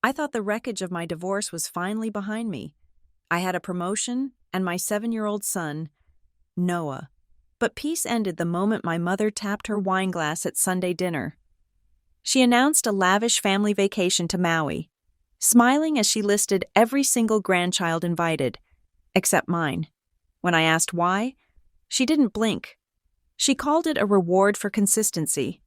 I thought the wreckage of my divorce was finally behind me. I had a promotion and my 7-year-old son, Noah. But peace ended the moment my mother tapped her wine glass at Sunday dinner. She announced a lavish family vacation to Maui, smiling as she listed every single grandchild invited, except mine. When I asked why, she didn't blink. She called it a reward for consistency.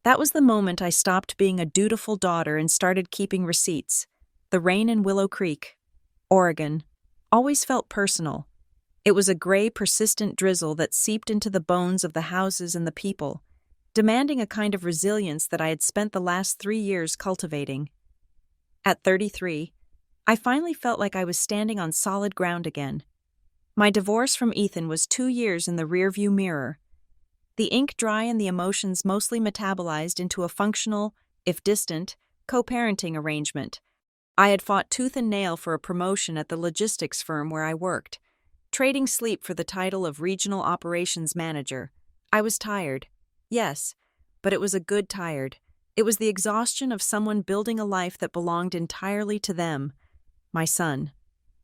That was the moment I stopped being a dutiful daughter and started keeping receipts. The rain in Willow Creek, Oregon, always felt personal. It was a gray, persistent drizzle that seeped into the bones of the houses and the people, demanding a kind of resilience that I had spent the last 3 years cultivating. At 33, I finally felt like I was standing on solid ground again. My divorce from Ethan was 2 years in the rearview mirror. The ink dry and the emotions mostly metabolized into a functional, if distant, co-parenting arrangement. I had fought tooth and nail for a promotion at the logistics firm where I worked, trading sleep for the title of regional operations manager. I was tired. Yes, but it was a good tired. It was the exhaustion of someone building a life that belonged entirely to them. My son,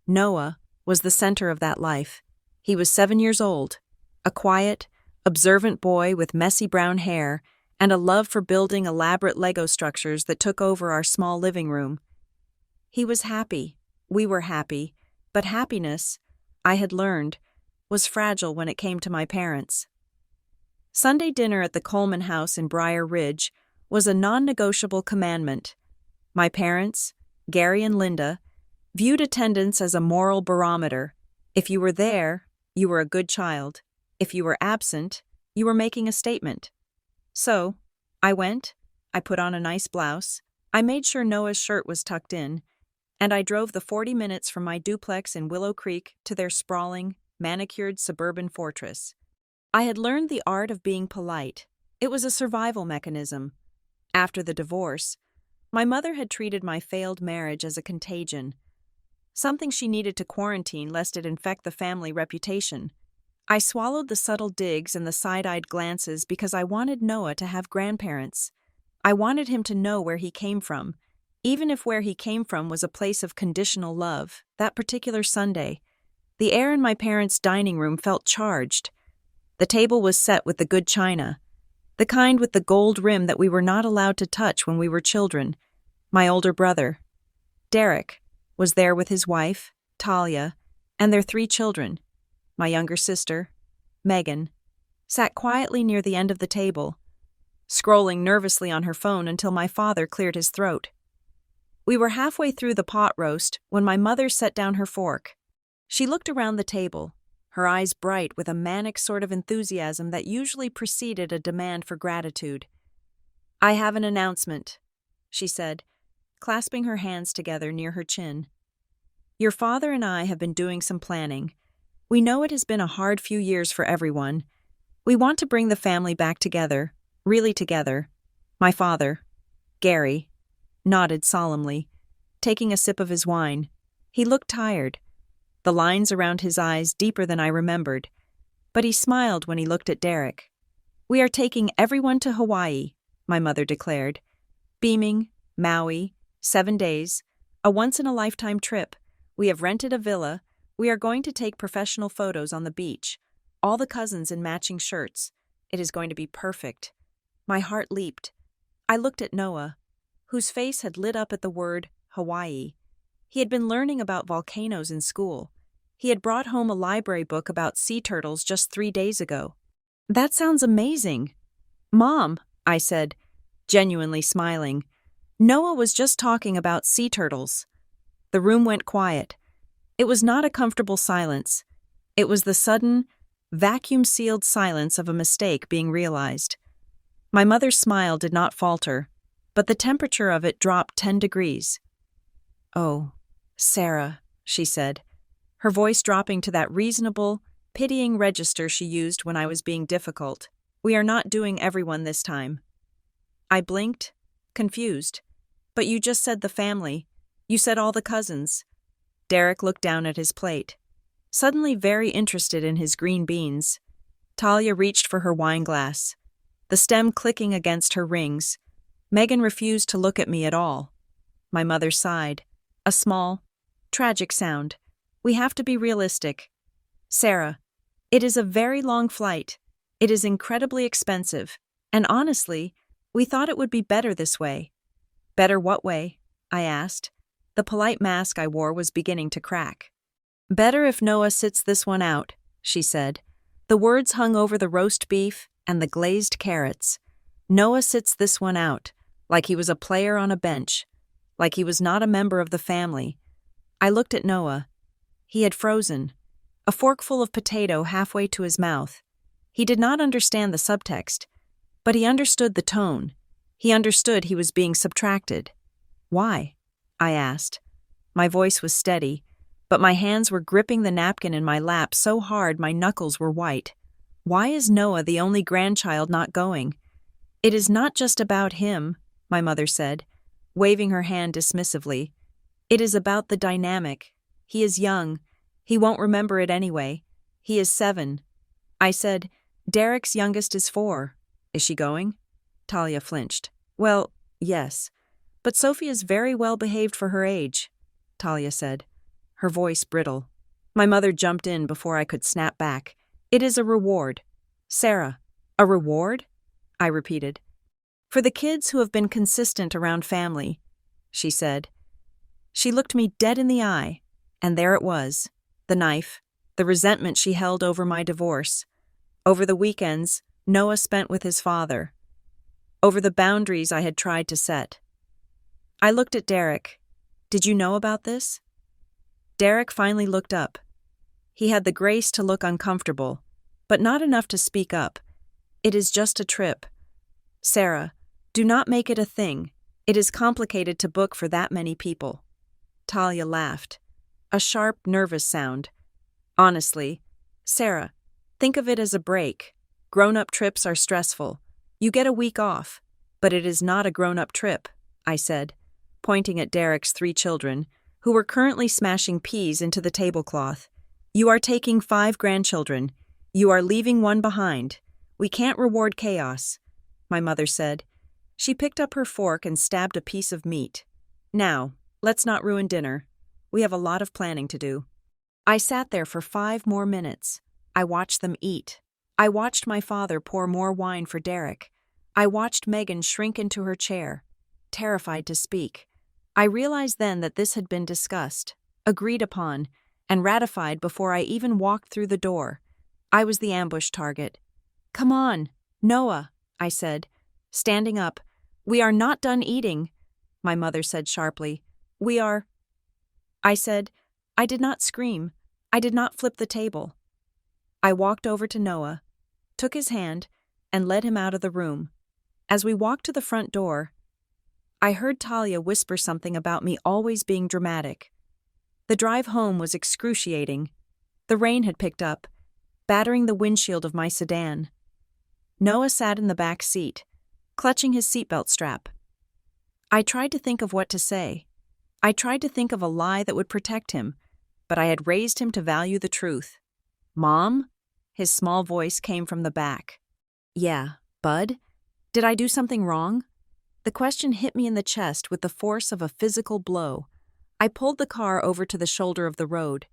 Noah, was the center of that life. He was 7 years old, a quiet, observant boy with messy brown hair and a love for building elaborate Lego structures that took over our small living room. He was happy. We were happy. But happiness, I had learned, was fragile when it came to my parents. Sunday dinner at the Coleman house in Briar Ridge was a non-negotiable commandment. My parents, Gary and Linda, viewed attendance as a moral barometer. If you were there, you were a good child. If you were absent, you were making a statement. So, I went, I put on a nice blouse, I made sure Noah's shirt was tucked in, and I drove the 40 minutes from my duplex in Willow Creek to their sprawling, manicured suburban fortress. I had learned the art of being polite. It was a survival mechanism. After the divorce, my mother had treated my failed marriage as a contagion, something she needed to quarantine lest it infect the family reputation. I swallowed the subtle digs and the side-eyed glances because I wanted Noah to have grandparents. I wanted him to know where he came from, even if where he came from was a place of conditional love. That particular Sunday, the air in my parents' dining room felt charged. The table was set with the good china, the kind with the gold rim that we were not allowed to touch when we were children. My older brother, Derek, was there with his wife, Talia, and their 3 children. My younger sister, Megan, sat quietly near the end of the table, scrolling nervously on her phone until my father cleared his throat. We were halfway through the pot roast when my mother set down her fork. She looked around the table, her eyes bright with a manic sort of enthusiasm that usually preceded a demand for gratitude. "I have an announcement," she said, clasping her hands together near her chin. "Your father and I have been doing some planning. We know it has been a hard few years for everyone. We want to bring the family back together, really together." My father, Gary, nodded solemnly, taking a sip of his wine. He looked tired, the lines around his eyes deeper than I remembered, but he smiled when he looked at Derek. "We are taking everyone to Hawaii," my mother declared. "Beaming, Maui, 7 days, a once-in-a-lifetime trip. We have rented a villa. We are going to take professional photos on the beach, all the cousins in matching shirts. It is going to be perfect." My heart leaped. I looked at Noah, whose face had lit up at the word Hawaii. He had been learning about volcanoes in school. He had brought home a library book about sea turtles just 3 days ago. "That sounds amazing." "Mom," I said, genuinely smiling, "Noah was just talking about sea turtles." The room went quiet. It was not a comfortable silence. It was the sudden, vacuum-sealed silence of a mistake being realized. My mother's smile did not falter, but the temperature of it dropped 10 degrees. "Oh, Sarah," she said, her voice dropping to that reasonable, pitying register she used when I was being difficult. "We are not doing everyone this time." I blinked, confused. "But you just said the family. You said all the cousins." Derek looked down at his plate, suddenly very interested in his green beans. Talia reached for her wine glass, the stem clicking against her rings. Megan refused to look at me at all. My mother sighed. A small, tragic sound. We have to be realistic. Sarah, it is a very long flight. It is incredibly expensive. And honestly, we thought it would be better this way. Better what way? I asked. The polite mask I wore was beginning to crack. Better if Noah sits this one out, she said. The words hung over the roast beef and the glazed carrots. Noah sits this one out, like he was a player on a bench, like he was not a member of the family. I looked at Noah. He had frozen, a forkful of potato halfway to his mouth. He did not understand the subtext, but he understood the tone. He understood he was being subtracted. Why? I asked. My voice was steady, but my hands were gripping the napkin in my lap so hard my knuckles were white. Why is Noah the only grandchild not going? It is not just about him, my mother said, waving her hand dismissively. It is about the dynamic. He is young. He won't remember it anyway. He is 7. I said, Derek's youngest is 4. Is she going? Talia flinched. Well, yes. But Sophie is very well behaved for her age, Talia said, her voice brittle. My mother jumped in before I could snap back. It is a reward. Sarah, a reward? I repeated. For the kids who have been consistent around family, she said. She looked me dead in the eye, and there it was, the knife, the resentment she held over my divorce, over the weekends Noah spent with his father, over the boundaries I had tried to set. I looked at Derek. Did you know about this? Derek finally looked up. He had the grace to look uncomfortable, but not enough to speak up. It is just a trip. Sarah, do not make it a thing. It is complicated to book for that many people. Talia laughed. A sharp, nervous sound. Honestly, Sarah, think of it as a break. Grown-up trips are stressful. You get a week off, but it is not a grown-up trip, I said, pointing at Derek's 3 children, who were currently smashing peas into the tablecloth. You are taking 5 grandchildren. You are leaving 1 behind. We can't reward chaos, my mother said. She picked up her fork and stabbed a piece of meat. Now, let's not ruin dinner. We have a lot of planning to do. I sat there for 5 more minutes. I watched them eat. I watched my father pour more wine for Derek. I watched Megan shrink into her chair, terrified to speak. I realized then that this had been discussed, agreed upon, and ratified before I even walked through the door. I was the ambush target. Come on, Noah, I said, standing up. We are not done eating, my mother said sharply. We are. I said. I did not scream. I did not flip the table. I walked over to Noah, took his hand, and led him out of the room. As we walked to the front door, I heard Talia whisper something about me always being dramatic. The drive home was excruciating. The rain had picked up, battering the windshield of my sedan. Noah sat in the back seat, clutching his seatbelt strap. I tried to think of what to say. I tried to think of a lie that would protect him, but I had raised him to value the truth. Mom? His small voice came from the back. Yeah, Bud? Did I do something wrong? The question hit me in the chest with the force of a physical blow. I pulled the car over to the shoulder of the road,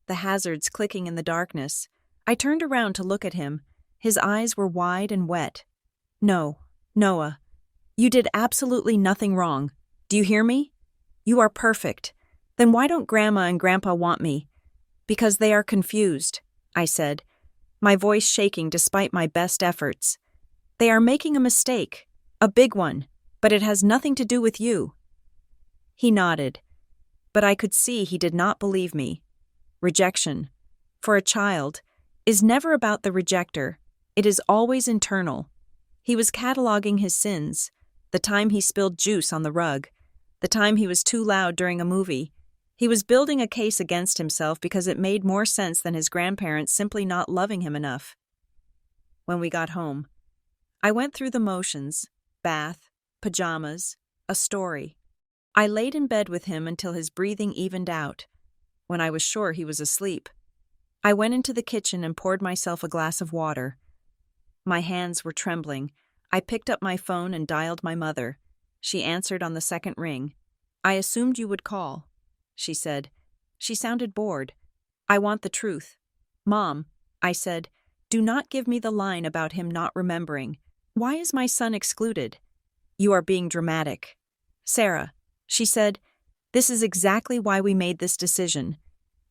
the hazards clicking in the darkness. I turned around to look at him. His eyes were wide and wet. No, Noah, you did absolutely nothing wrong. Do you hear me? You are perfect. Then why don't Grandma and Grandpa want me? Because they are confused, I said, my voice shaking despite my best efforts. They are making a mistake, a big one, but it has nothing to do with you. He nodded, but I could see he did not believe me. Rejection, for a child, is never about the rejecter. It is always internal. He was cataloging his sins, the time he spilled juice on the rug, the time he was too loud during a movie. He was building a case against himself because it made more sense than his grandparents simply not loving him enough. When we got home, I went through the motions, bath, pajamas, a story. I laid in bed with him until his breathing evened out. When I was sure he was asleep, I went into the kitchen and poured myself a glass of water. My hands were trembling. I picked up my phone and dialed my mother. She answered on the second ring. I assumed you would call, she said. She sounded bored. I want the truth. Mom, I said, do not give me the line about him not remembering. Why is my son excluded? You are being dramatic. Sarah, she said, this is exactly why we made this decision.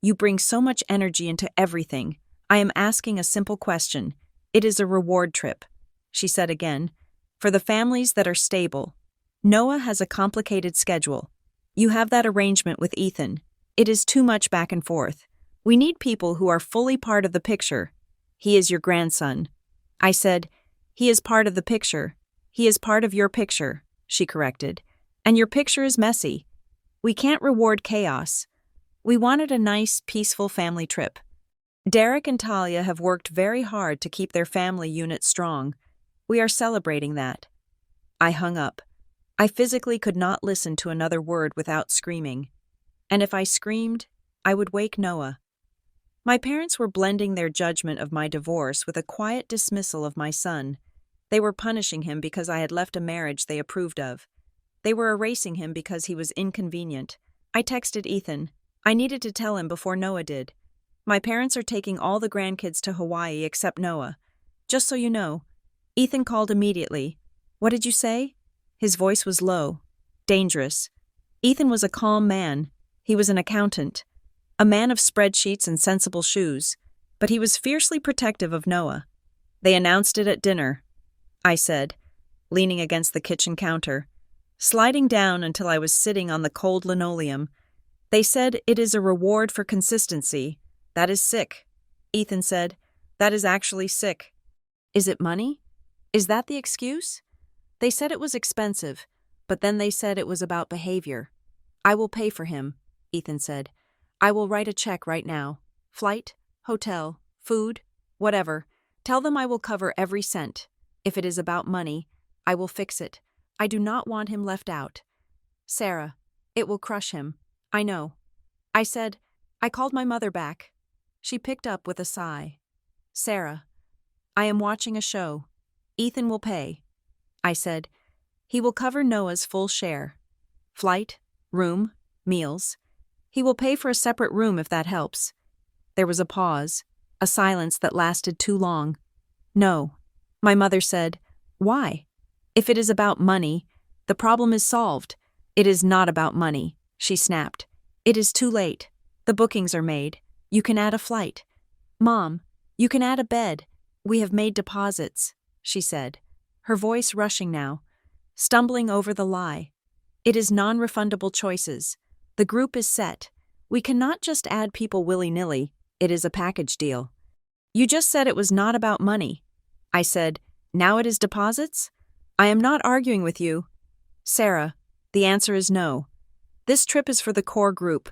You bring so much energy into everything. I am asking a simple question. It is a reward trip, she said again, for the families that are stable. Noah has a complicated schedule. You have that arrangement with Ethan. It is too much back and forth. We need people who are fully part of the picture. He is your grandson. I said, he is part of the picture. He is part of your picture, she corrected. And your picture is messy. We can't reward chaos. We wanted a nice, peaceful family trip. Derek and Talia have worked very hard to keep their family unit strong. We are celebrating that. I hung up. I physically could not listen to another word without screaming. And if I screamed, I would wake Noah. My parents were blending their judgment of my divorce with a quiet dismissal of my son. They were punishing him because I had left a marriage they approved of. They were erasing him because he was inconvenient. I texted Ethan. I needed to tell him before Noah did. My parents are taking all the grandkids to Hawaii except Noah. Just so you know. Ethan called immediately. What did you say? His voice was low. Dangerous. Ethan was a calm man. He was an accountant. A man of spreadsheets and sensible shoes. But he was fiercely protective of Noah. They announced it at dinner, I said, leaning against the kitchen counter, sliding down until I was sitting on the cold linoleum. They said it is a reward for consistency. That is sick. Ethan said, that is actually sick. Is it money? Is that the excuse? They said it was expensive, but then they said it was about behavior. I will pay for him, Ethan said. I will write a check right now. Flight, hotel, food, whatever. Tell them I will cover every cent. If it is about money, I will fix it. I do not want him left out. Sarah, it will crush him. I know. I said, I called my mother back. She picked up with a sigh. Sarah, I am watching a show. Ethan will pay. I said, he will cover Noah's full share. Flight, room, meals. He will pay for a separate room if that helps. There was a pause, a silence that lasted too long. No. My mother said, why? If it is about money, the problem is solved. It is not about money, she snapped. It is too late. The bookings are made. You can add a flight. Mom, you can add a bed. We have made deposits, she said, her voice rushing now, stumbling over the lie. It is non-refundable choices. The group is set. We cannot just add people willy-nilly. It is a package deal. You just said it was not about money. I said, now it is deposits? I am not arguing with you. Sarah, the answer is no. This trip is for the core group.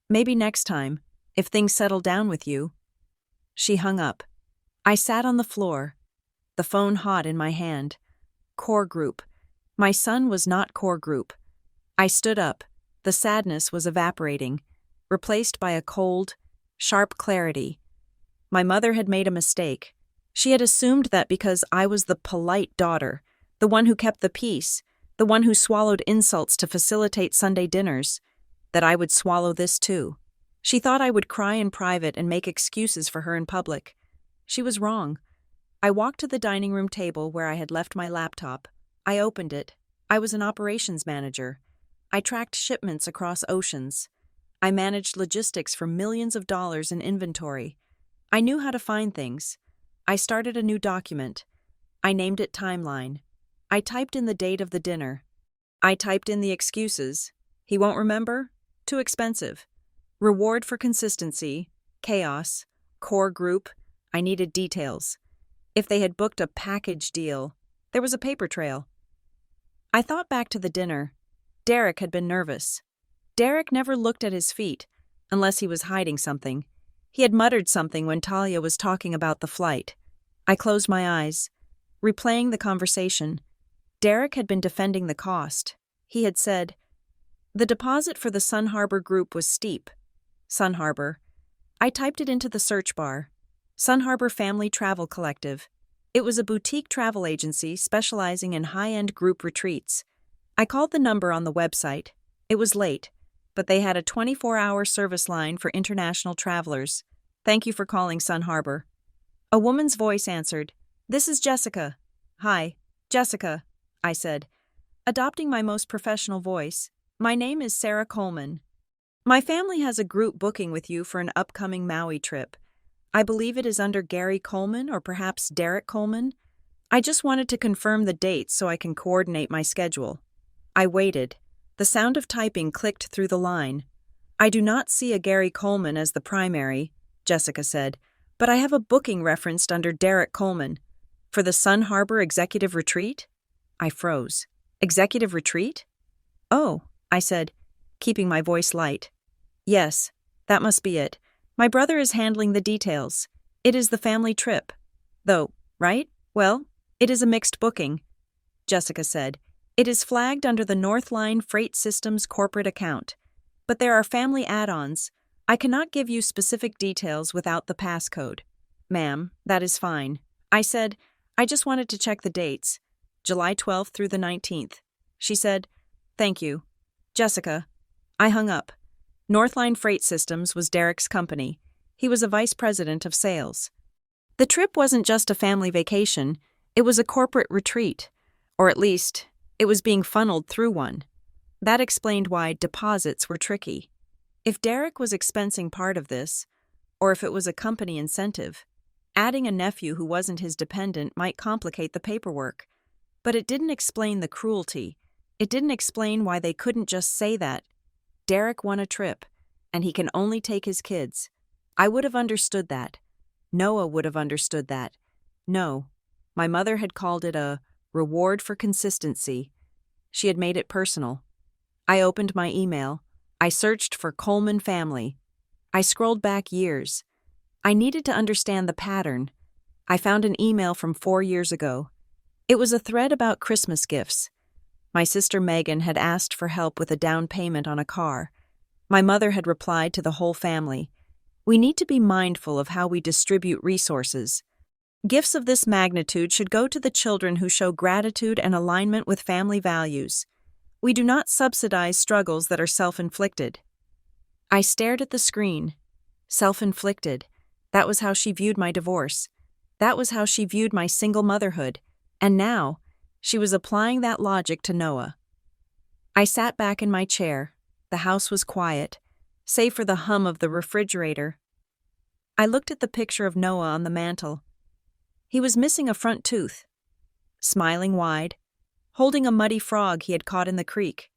Maybe next time, if things settle down with you. She hung up. I sat on the floor, the phone hot in my hand. Core group. My son was not core group. I stood up. The sadness was evaporating, replaced by a cold, sharp clarity. My mother had made a mistake. She had assumed that because I was the polite daughter, the one who kept the peace, the one who swallowed insults to facilitate Sunday dinners, that I would swallow this too. She thought I would cry in private and make excuses for her in public. She was wrong. I walked to the dining room table where I had left my laptop. I opened it. I was an operations manager. I tracked shipments across oceans. I managed logistics for millions of dollars in inventory. I knew how to find things. I started a new document. I named it Timeline. I typed in the date of the dinner. I typed in the excuses. He won't remember? Too expensive. Reward for consistency. Chaos. Core group. I needed details. If they had booked a package deal, there was a paper trail. I thought back to the dinner. Derek had been nervous. Derek never looked at his feet, unless he was hiding something. He had muttered something when Talia was talking about the flight. I closed my eyes, replaying the conversation. Derek had been defending the cost. He had said, the deposit for the Sun Harbor group was steep. Sun Harbor. I typed it into the search bar. Sun Harbor Family Travel Collective. It was a boutique travel agency specializing in high-end group retreats. I called the number on the website. It was late, but they had a 24-hour service line for international travelers. Thank you for calling Sun Harbor. A woman's voice answered. This is Jessica. Hi, Jessica, I said, adopting my most professional voice. My name is Sarah Coleman. My family has a group booking with you for an upcoming Maui trip. I believe it is under Gary Coleman or perhaps Derek Coleman. I just wanted to confirm the dates so I can coordinate my schedule. I waited. The sound of typing clicked through the line. I do not see a Gary Coleman as the primary, Jessica said, but I have a booking referenced under Derek Coleman. For the Sun Harbor Executive Retreat? I froze. Executive Retreat? Oh, I said, keeping my voice light. Yes, that must be it. My brother is handling the details. It is the family trip. Though, right? Well, it is a mixed booking, Jessica said. It is flagged under the Northline Freight Systems corporate account. But there are family add-ons. I cannot give you specific details without the passcode. Ma'am, that is fine. I said, I just wanted to check the dates. July 12th through the 19th. She said, thank you. Jessica. I hung up. Northline Freight Systems was Derek's company. He was a vice president of sales. The trip wasn't just a family vacation, it was a corporate retreat. Or at least, it was being funneled through one. That explained why deposits were tricky. If Derek was expensing part of this, or if it was a company incentive, adding a nephew who wasn't his dependent might complicate the paperwork. But it didn't explain the cruelty. It didn't explain why they couldn't just say that. Derek won a trip, and he can only take his kids. I would have understood that. Noah would have understood that. No, my mother had called it a reward for consistency. She had made it personal. I opened my email. I searched for Coleman family. I scrolled back years. I needed to understand the pattern. I found an email from 4 years ago. It was a thread about Christmas gifts. My sister Megan had asked for help with a down payment on a car. My mother had replied to the whole family. We need to be mindful of how we distribute resources. Gifts of this magnitude should go to the children who show gratitude and alignment with family values. We do not subsidize struggles that are self-inflicted. I stared at the screen. Self-inflicted. That was how she viewed my divorce. That was how she viewed my single motherhood. And now, she was applying that logic to Noah. I sat back in my chair. The house was quiet, save for the hum of the refrigerator. I looked at the picture of Noah on the mantel. He was missing a front tooth, smiling wide, holding a muddy frog he had caught in the creek.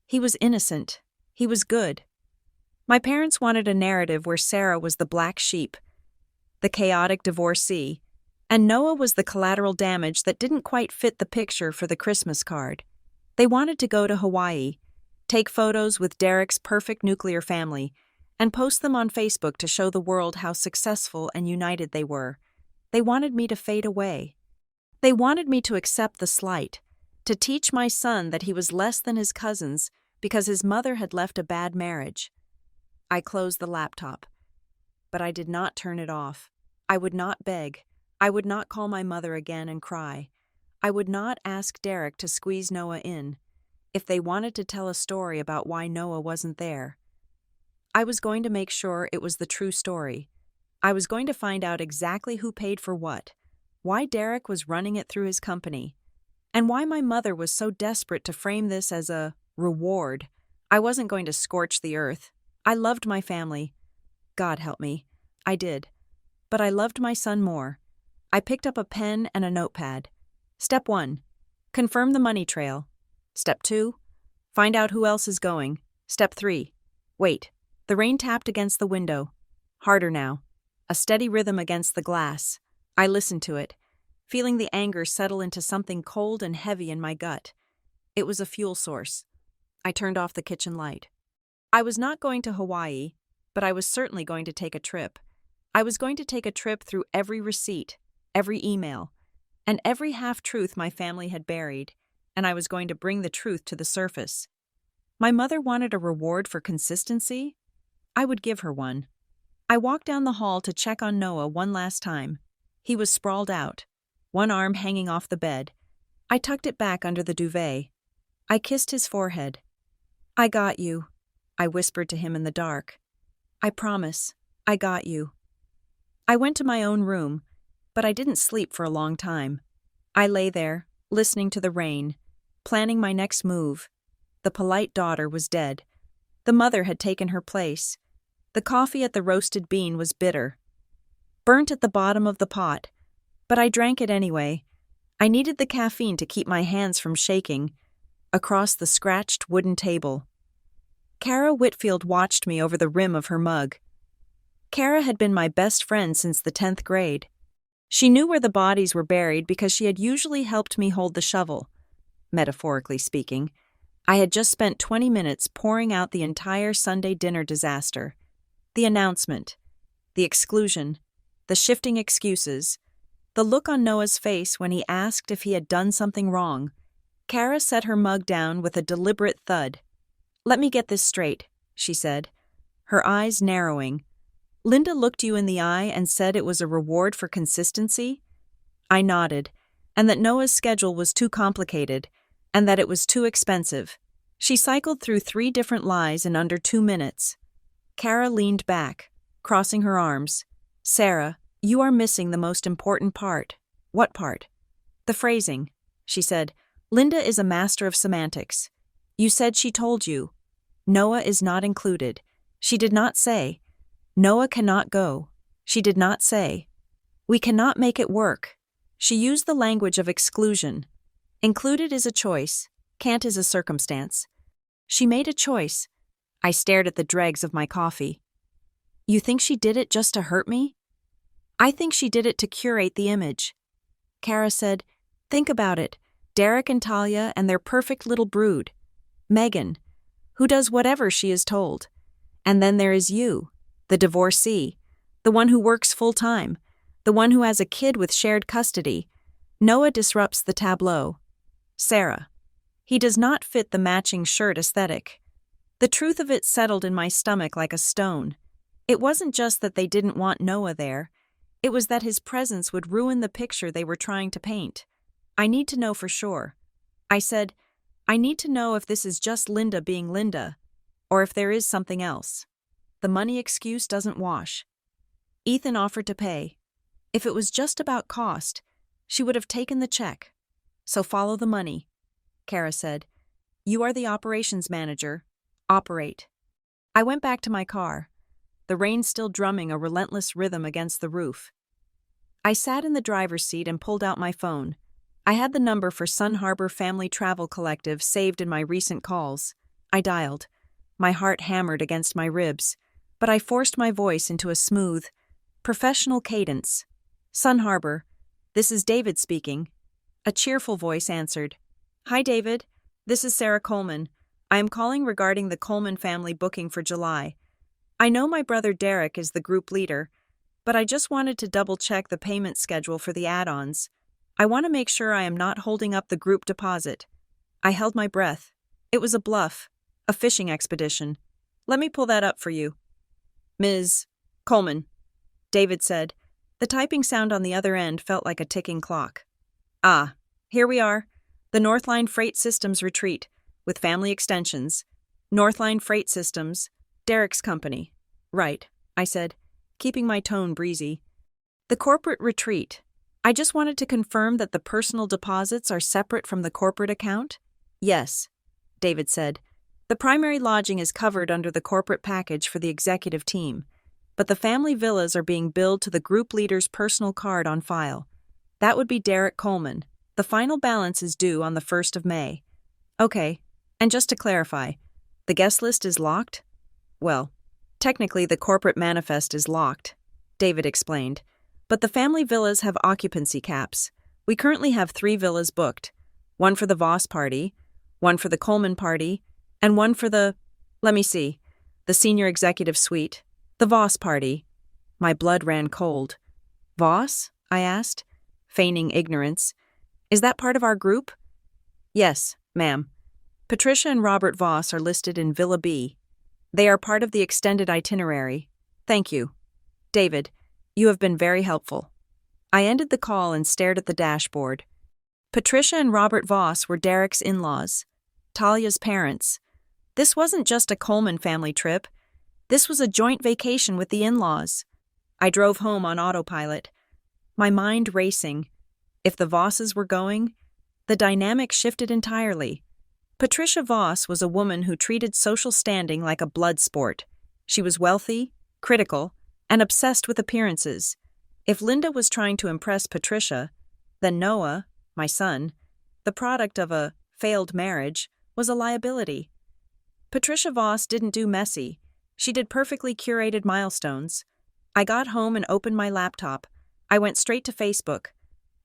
He was innocent. He was good. My parents wanted a narrative where Sarah was the black sheep, the chaotic divorcee, and Noah was the collateral damage that didn't quite fit the picture for the Christmas card. They wanted to go to Hawaii, take photos with Derek's perfect nuclear family, and post them on Facebook to show the world how successful and united they were. They wanted me to fade away. They wanted me to accept the slight, to teach my son that he was less than his cousins because his mother had left a bad marriage. I closed the laptop, but I did not turn it off. I would not beg. I would not call my mother again and cry. I would not ask Derek to squeeze Noah in. If they wanted to tell a story about why Noah wasn't there, I was going to make sure it was the true story. I was going to find out exactly who paid for what, why Derek was running it through his company, and why my mother was so desperate to frame this as a reward. I wasn't going to scorch the earth. I loved my family. God help me. I did. But I loved my son more. I picked up a pen and a notepad. Step 1. Confirm the money trail. Step 2. Find out who else is going. Step 3. Wait. The rain tapped against the window. Harder now. A steady rhythm against the glass. I listened to it, feeling the anger settle into something cold and heavy in my gut. It was a fuel source. I turned off the kitchen light. I was not going to Hawaii, but I was certainly going to take a trip. I was going to take a trip through every receipt, every email, and every half-truth my family had buried, and I was going to bring the truth to the surface. My mother wanted a reward for consistency. I would give her one. I walked down the hall to check on Noah one last time. He was sprawled out, one arm hanging off the bed. I tucked it back under the duvet. I kissed his forehead. I got you, I whispered to him in the dark. I promise, I got you. I went to my own room, but I didn't sleep for a long time. I lay there, listening to the rain, planning my next move. The polite daughter was dead. The mother had taken her place. The coffee at the roasted bean was bitter, burnt at the bottom of the pot, but I drank it anyway. I needed the caffeine to keep my hands from shaking. Across the scratched wooden table, Kara Whitfield watched me over the rim of her mug. Kara had been my best friend since the 10th grade. She knew where the bodies were buried because she had usually helped me hold the shovel. Metaphorically speaking, I had just spent 20 minutes pouring out the entire Sunday dinner disaster. The announcement, the exclusion, the shifting excuses, the look on Noah's face when he asked if he had done something wrong. Kara set her mug down with a deliberate thud. Let me get this straight, she said, her eyes narrowing. Linda looked you in the eye and said it was a reward for consistency? I nodded, and that Noah's schedule was too complicated, and that it was too expensive. She cycled through 3 different lies in under 2 minutes. Kara leaned back, crossing her arms. Sarah, you are missing the most important part. What part? The phrasing, she said. Linda is a master of semantics. You said she told you. Noah is not included. She did not say. Noah cannot go. She did not say. We cannot make it work. She used the language of exclusion. Included is a choice. Can't is a circumstance. She made a choice. I stared at the dregs of my coffee. You think she did it just to hurt me? I think she did it to curate the image. Kara said, think about it. Derek and Talia and their perfect little brood. Megan, who does whatever she is told. And then there is you, the divorcee, the one who works full-time, the one who has a kid with shared custody. Noah disrupts the tableau. Sarah. He does not fit the matching shirt aesthetic. The truth of it settled in my stomach like a stone. It wasn't just that they didn't want Noah there. It was that his presence would ruin the picture they were trying to paint. I need to know for sure. I said, I need to know if this is just Linda being Linda, or if there is something else. The money excuse doesn't wash. Ethan offered to pay. If it was just about cost, she would have taken the check. So follow the money, Kara said. You are the operations manager. Operate. I went back to my car, the rain still drumming a relentless rhythm against the roof. I sat in the driver's seat and pulled out my phone. I had the number for Sun Harbor Family Travel Collective saved in my recent calls. I dialed. My heart hammered against my ribs, but I forced my voice into a smooth, professional cadence. Sun Harbor, this is David speaking. A cheerful voice answered. Hi, David. This is Sarah Coleman. I am calling regarding the Coleman family booking for July. I know my brother Derek is the group leader, but I just wanted to double-check the payment schedule for the add-ons. I want to make sure I am not holding up the group deposit. I held my breath. It was a bluff, a fishing expedition. Let me pull that up for you. Ms. Coleman, David said. The typing sound on the other end felt like a ticking clock. Ah, here we are. The Northline Freight Systems retreat, with family extensions. Northline Freight Systems, Derek's company. Right, I said, keeping my tone breezy. The corporate retreat. I just wanted to confirm that the personal deposits are separate from the corporate account? Yes, David said. The primary lodging is covered under the corporate package for the executive team, but the family villas are being billed to the group leader's personal card on file. That would be Derek Coleman. The final balance is due on the 1st of May. Okay, and just to clarify, the guest list is locked? Well, technically the corporate manifest is locked, David explained. But the family villas have occupancy caps. We currently have 3 villas booked. One for the Voss party, one for the Coleman party, and one for the senior executive suite, the Voss party. My blood ran cold. Voss? I asked, feigning ignorance. Is that part of our group? Yes, ma'am. Patricia and Robert Voss are listed in Villa B. They are part of the extended itinerary. Thank you. David, you have been very helpful. I ended the call and stared at the dashboard. Patricia and Robert Voss were Derek's in-laws, Talia's parents. This wasn't just a Coleman family trip. This was a joint vacation with the in-laws. I drove home on autopilot, my mind racing. If the Vosses were going, the dynamic shifted entirely. Patricia Voss was a woman who treated social standing like a blood sport. She was wealthy, critical, and obsessed with appearances. If Linda was trying to impress Patricia, then Noah, my son, the product of a failed marriage, was a liability. Patricia Voss didn't do messy. She did perfectly curated milestones. I got home and opened my laptop. I went straight to Facebook.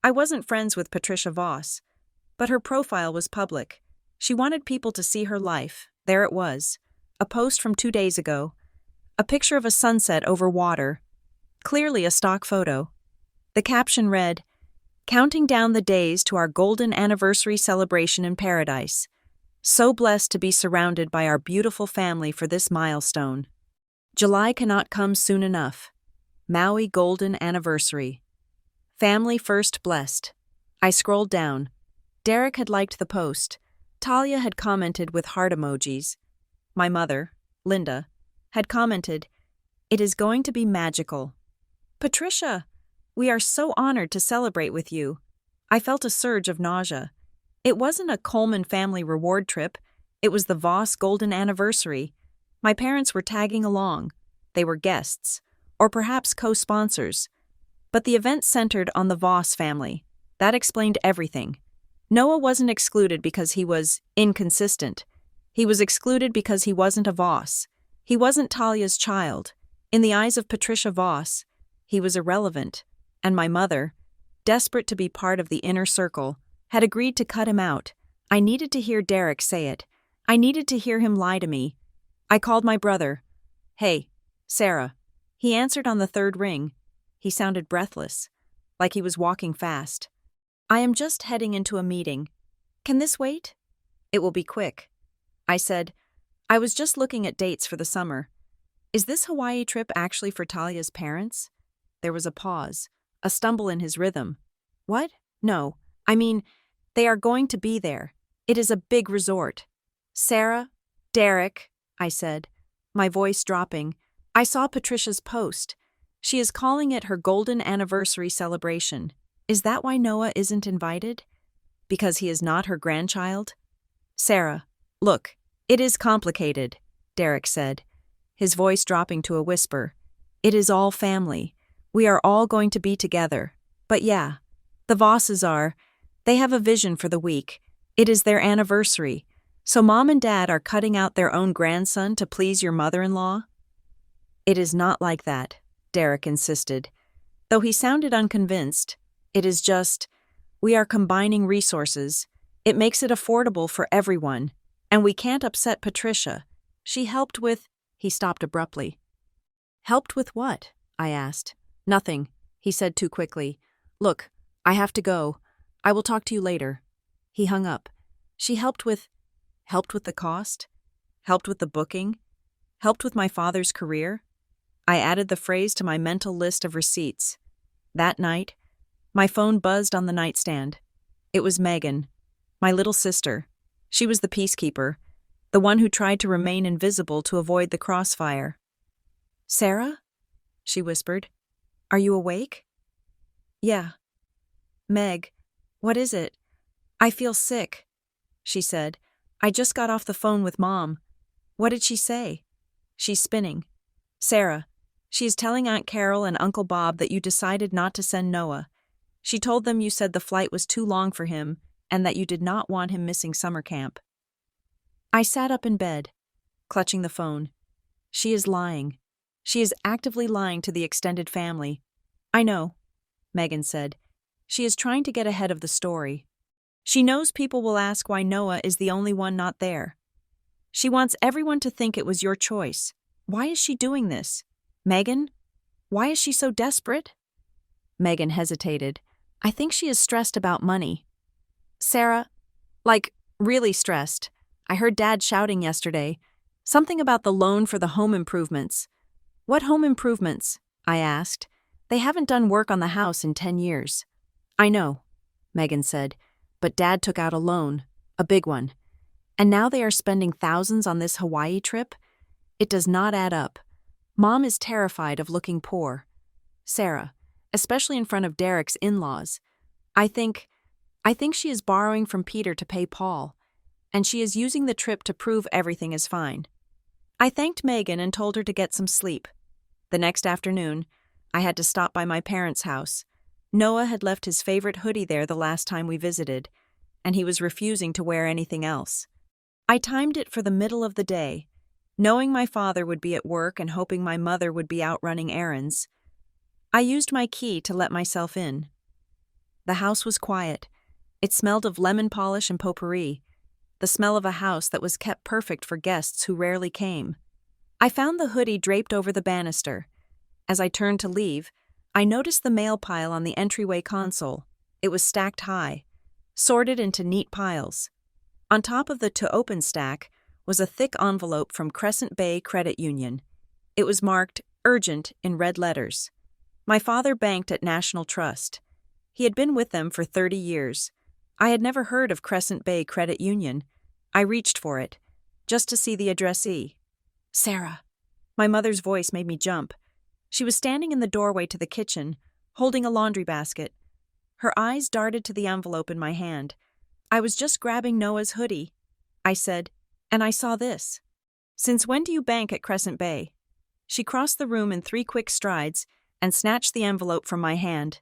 I wasn't friends with Patricia Voss, but her profile was public. She wanted people to see her life. There it was. A post from 2 days ago. A picture of a sunset over water. Clearly a stock photo. The caption read, "Counting down the days to our golden anniversary celebration in paradise. So blessed to be surrounded by our beautiful family for this milestone. July cannot come soon enough. Maui golden anniversary. Family first blessed." I scrolled down. Derek had liked the post. Talia had commented with heart emojis. My mother, Linda, had commented, "It is going to be magical." "Patricia, we are so honored to celebrate with you." I felt a surge of nausea. It wasn't a Coleman family reward trip. It was the Voss golden anniversary. My parents were tagging along. They were guests, or perhaps co-sponsors. But the event centered on the Voss family. That explained everything. Noah wasn't excluded because he was inconsistent. He was excluded because he wasn't a Voss. He wasn't Talia's child. In the eyes of Patricia Voss, he was irrelevant. And my mother, desperate to be part of the inner circle, had agreed to cut him out. I needed to hear Derek say it. I needed to hear him lie to me. I called my brother. "Hey, Sarah." He answered on the third ring. He sounded breathless, like he was walking fast. "I am just heading into a meeting. Can this wait?" "It will be quick." I said, "I was just looking at dates for the summer. Is this Hawaii trip actually for Talia's parents?" There was a pause, a stumble in his rhythm. "What? No. I mean, they are going to be there. It is a big resort." "Sarah, Derek," I said, my voice dropping. "I saw Patricia's post. She is calling it her golden anniversary celebration. Is that why Noah isn't invited? Because he is not her grandchild?" "Sarah, look, it is complicated," Derek said, his voice dropping to a whisper. "It is all family. We are all going to be together. But yeah, the Vosses are. They have a vision for the week. It is their anniversary. So Mom and Dad are cutting out their own grandson to please your mother-in-law?" "It is not like that," Derek insisted. Though he sounded unconvinced, "it is just, we are combining resources. It makes it affordable for everyone. And we can't upset Patricia. She helped with—" He stopped abruptly. "Helped with what?" I asked. "Nothing," he said too quickly. "Look, I have to go. I will talk to you later." He hung up. "She helped with—" Helped with the cost? Helped with the booking? Helped with my father's career? I added the phrase to my mental list of receipts. That night, my phone buzzed on the nightstand. It was Megan, my little sister. She was the peacekeeper, the one who tried to remain invisible to avoid the crossfire. "Sarah?" she whispered. "Are you awake?" "Yeah." "Meg, what is it?" "I feel sick," she said. "I just got off the phone with Mom." "What did she say?" "She's spinning." "Sarah, she is telling Aunt Carol and Uncle Bob that you decided not to send Noah. She told them you said the flight was too long for him and that you did not want him missing summer camp." I sat up in bed, clutching the phone. She is lying. She is actively lying to the extended family. "I know," Megan said. "She is trying to get ahead of the story. She knows people will ask why Noah is the only one not there. She wants everyone to think it was your choice. Why is she doing this? Megan? Why is she so desperate?" Megan hesitated. "I think she is stressed about money." "Sarah, like, really stressed. I heard Dad shouting yesterday. Something about the loan for the home improvements." "What home improvements?" I asked. "They haven't done work on the house in 10 years. "I know," Megan said, "but Dad took out a loan, a big one. And now they are spending thousands on this Hawaii trip? It does not add up. Mom is terrified of looking poor. Sarah, especially in front of Derek's in-laws. I think she is borrowing from Peter to pay Paul, and she is using the trip to prove everything is fine. I thanked Megan and told her to get some sleep. The next afternoon, I had to stop by my parents' house. Noah had left his favorite hoodie there the last time we visited, and he was refusing to wear anything else. I timed it for the middle of the day, knowing my father would be at work and hoping my mother would be out running errands. I used my key to let myself in. The house was quiet. It smelled of lemon polish and potpourri, the smell of a house that was kept perfect for guests who rarely came. I found the hoodie draped over the banister. As I turned to leave, I noticed the mail pile on the entryway console. It was stacked high, sorted into neat piles. On top of the to-open stack was a thick envelope from Crescent Bay Credit Union. It was marked "Urgent" in red letters. My father banked at National Trust. He had been with them for 30 years. I had never heard of Crescent Bay Credit Union. I reached for it, just to see the addressee. Sarah. My mother's voice made me jump. She was standing in the doorway to the kitchen, holding a laundry basket. Her eyes darted to the envelope in my hand. I was just grabbing Noah's hoodie, I said, and I saw this. Since when do you bank at Crescent Bay? She crossed the room in 3 quick strides and snatched the envelope from my hand.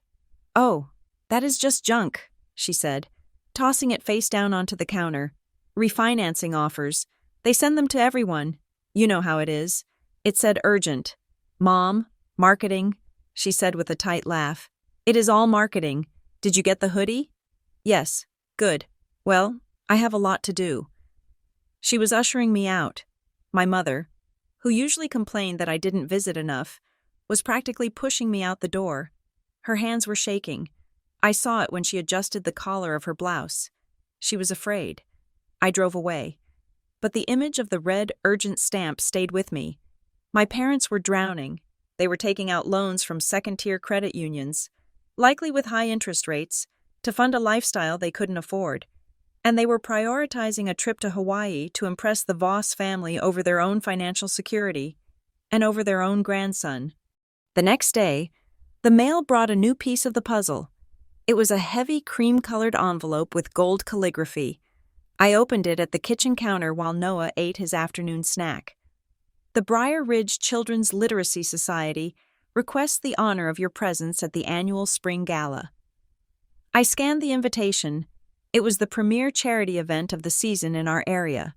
Oh, that is just junk, she said, tossing it face down onto the counter. Refinancing offers. They send them to everyone. You know how it is. It said urgent. Mom, marketing, she said with a tight laugh. It is all marketing. Did you get the hoodie? Yes. Good. Well, I have a lot to do. She was ushering me out. My mother, who usually complained that I didn't visit enough, was practically pushing me out the door. Her hands were shaking. I saw it when she adjusted the collar of her blouse. She was afraid. I drove away. But the image of the red, urgent stamp stayed with me. My parents were drowning. They were taking out loans from second-tier credit unions, likely with high interest rates, to fund a lifestyle they couldn't afford. And they were prioritizing a trip to Hawaii to impress the Voss family over their own financial security and over their own grandson. The next day, the mail brought a new piece of the puzzle. It was a heavy cream-colored envelope with gold calligraphy. I opened it at the kitchen counter while Noah ate his afternoon snack. The Briar Ridge Children's Literacy Society requests the honor of your presence at the annual spring gala. I scanned the invitation. It was the premier charity event of the season in our area.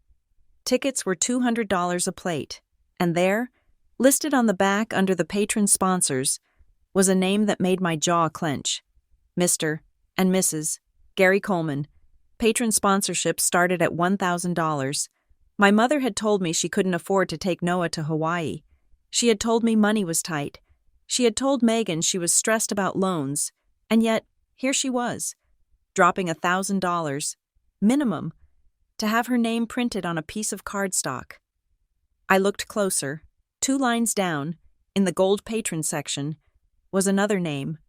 Tickets were $200 a plate, and there, listed on the back under the patron sponsors, was a name that made my jaw clench. Mr. and Mrs. Gary Coleman. Patron sponsorship started at $1,000. My mother had told me she couldn't afford to take Noah to Hawaii. She had told me money was tight. She had told Megan she was stressed about loans, and yet, here she was, dropping $1,000, minimum, to have her name printed on a piece of cardstock. I looked closer. 2 lines down, in the gold patron section, was another name,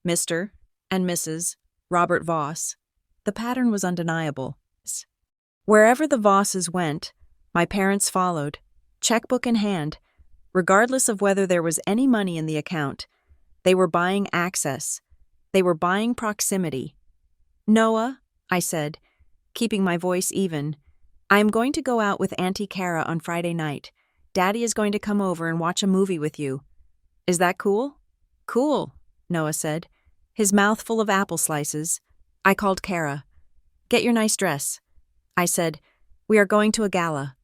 Mr. and Mrs. Robert Voss. The pattern was undeniable. Wherever the Vosses went, my parents followed, checkbook in hand. Regardless of whether there was any money in the account, they were buying access. They were buying proximity. Noah, I said, keeping my voice even, I am going to go out with Auntie Kara on Friday night. Daddy is going to come over and watch a movie with you. Is that cool? Cool, Noah said, his mouth full of apple slices. I called Kara. Get your nice dress. I said, we are going to a gala.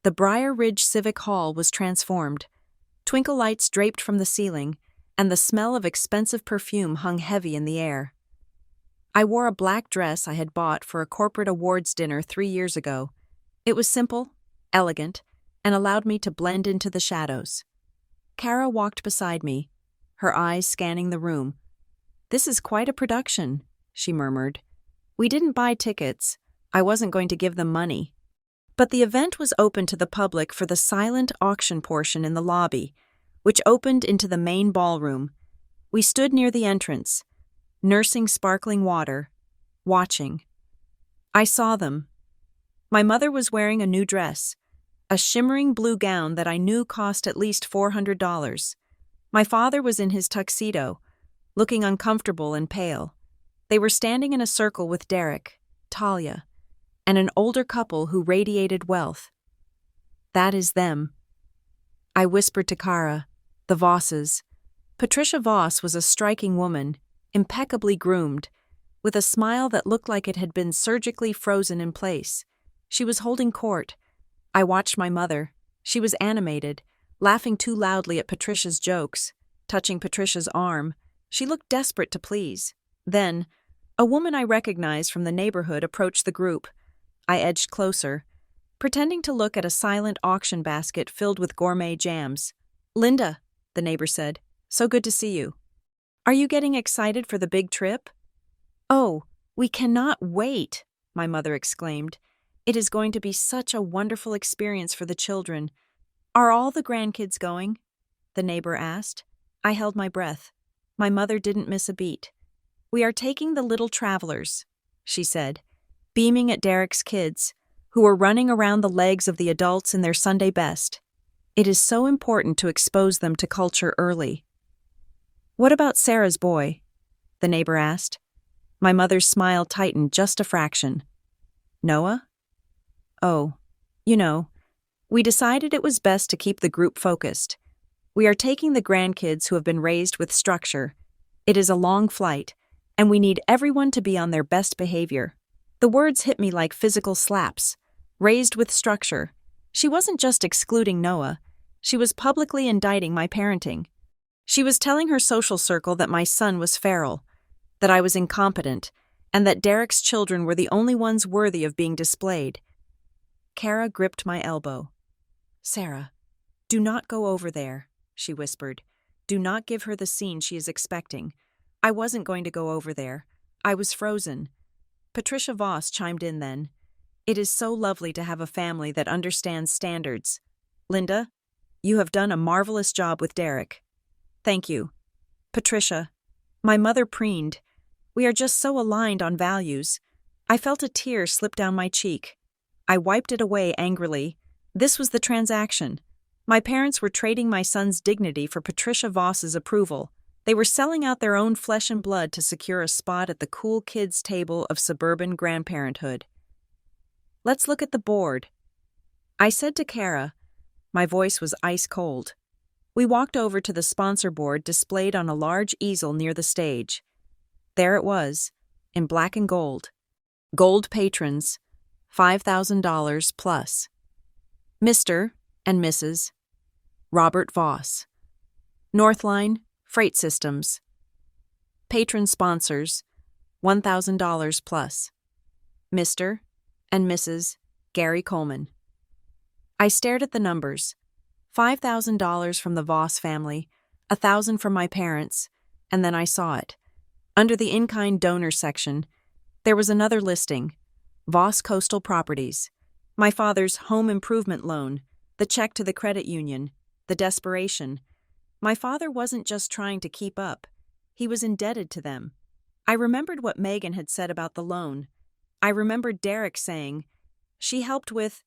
The Briar Ridge Civic Hall was transformed. Twinkle lights draped from the ceiling, and the smell of expensive perfume hung heavy in the air. I wore a black dress I had bought for a corporate awards dinner 3 years ago. It was simple, elegant, and allowed me to blend into the shadows. Kara walked beside me, her eyes scanning the room. This is quite a production, she murmured. We didn't buy tickets. I wasn't going to give them money. But the event was open to the public for the silent auction portion in the lobby, which opened into the main ballroom. We stood near the entrance, nursing sparkling water, watching. I saw them. My mother was wearing a new dress, a shimmering blue gown that I knew cost at least $400. My father was in his tuxedo, looking uncomfortable and pale. They were standing in a circle with Derek, Talia, and an older couple who radiated wealth. "That is them," I whispered to Kara, "the Vosses." Patricia Voss was a striking woman, impeccably groomed, with a smile that looked like it had been surgically frozen in place. She was holding court. I watched my mother. She was animated, laughing too loudly at Patricia's jokes, touching Patricia's arm. She looked desperate to please. Then, a woman I recognized from the neighborhood approached the group. I edged closer, pretending to look at a silent auction basket filled with gourmet jams. "Linda," the neighbor said, "so good to see you. Are you getting excited for the big trip?" "Oh, we cannot wait," my mother exclaimed. "It is going to be such a wonderful experience for the children." "Are all the grandkids going?" the neighbor asked. I held my breath. My mother didn't miss a beat. "We are taking the little travelers," she said, beaming at Derek's kids, who were running around the legs of the adults in their Sunday best. "It is so important to expose them to culture early." "What about Sarah's boy?" the neighbor asked. My mother's smile tightened just a fraction. "Noah?" "Oh, we decided it was best to keep the group focused. We are taking the grandkids who have been raised with structure. It is a long flight, and we need everyone to be on their best behavior." The words hit me like physical slaps. Raised with structure. She wasn't just excluding Noah. She was publicly indicting my parenting. She was telling her social circle that my son was feral, that I was incompetent, and that Derek's children were the only ones worthy of being displayed. Kara gripped my elbow. "Sarah, do not go over there," she whispered. "Do not give her the scene she is expecting." I wasn't going to go over there. I was frozen. Patricia Voss chimed in then. "It is so lovely to have a family that understands standards. Linda, you have done a marvelous job with Derek." "Thank you." "Patricia." My mother preened. "We are just so aligned on values." I felt a tear slip down my cheek. I wiped it away angrily. This was the transaction. My parents were trading my son's dignity for Patricia Voss's approval. They were selling out their own flesh and blood to secure a spot at the cool kids' table of suburban grandparenthood. "Let's look at the board," I said to Kara. My voice was ice cold. We walked over to the sponsor board displayed on a large easel near the stage. There it was, in black and gold. Gold patrons, $5,000 plus. Mr. and Mrs. Robert Voss. Northline Freight Systems. Patron sponsors, $1,000 plus. Mr. and Mrs. Gary Coleman. I stared at the numbers. $5,000 from the Voss family, $1,000 from my parents, and then I saw it. Under the in-kind donor section, there was another listing, Voss Coastal Properties, my father's home improvement loan, the check to the credit union, the desperation. My father wasn't just trying to keep up. He was indebted to them. I remembered what Megan had said about the loan. I remembered Derek saying, "She helped with..."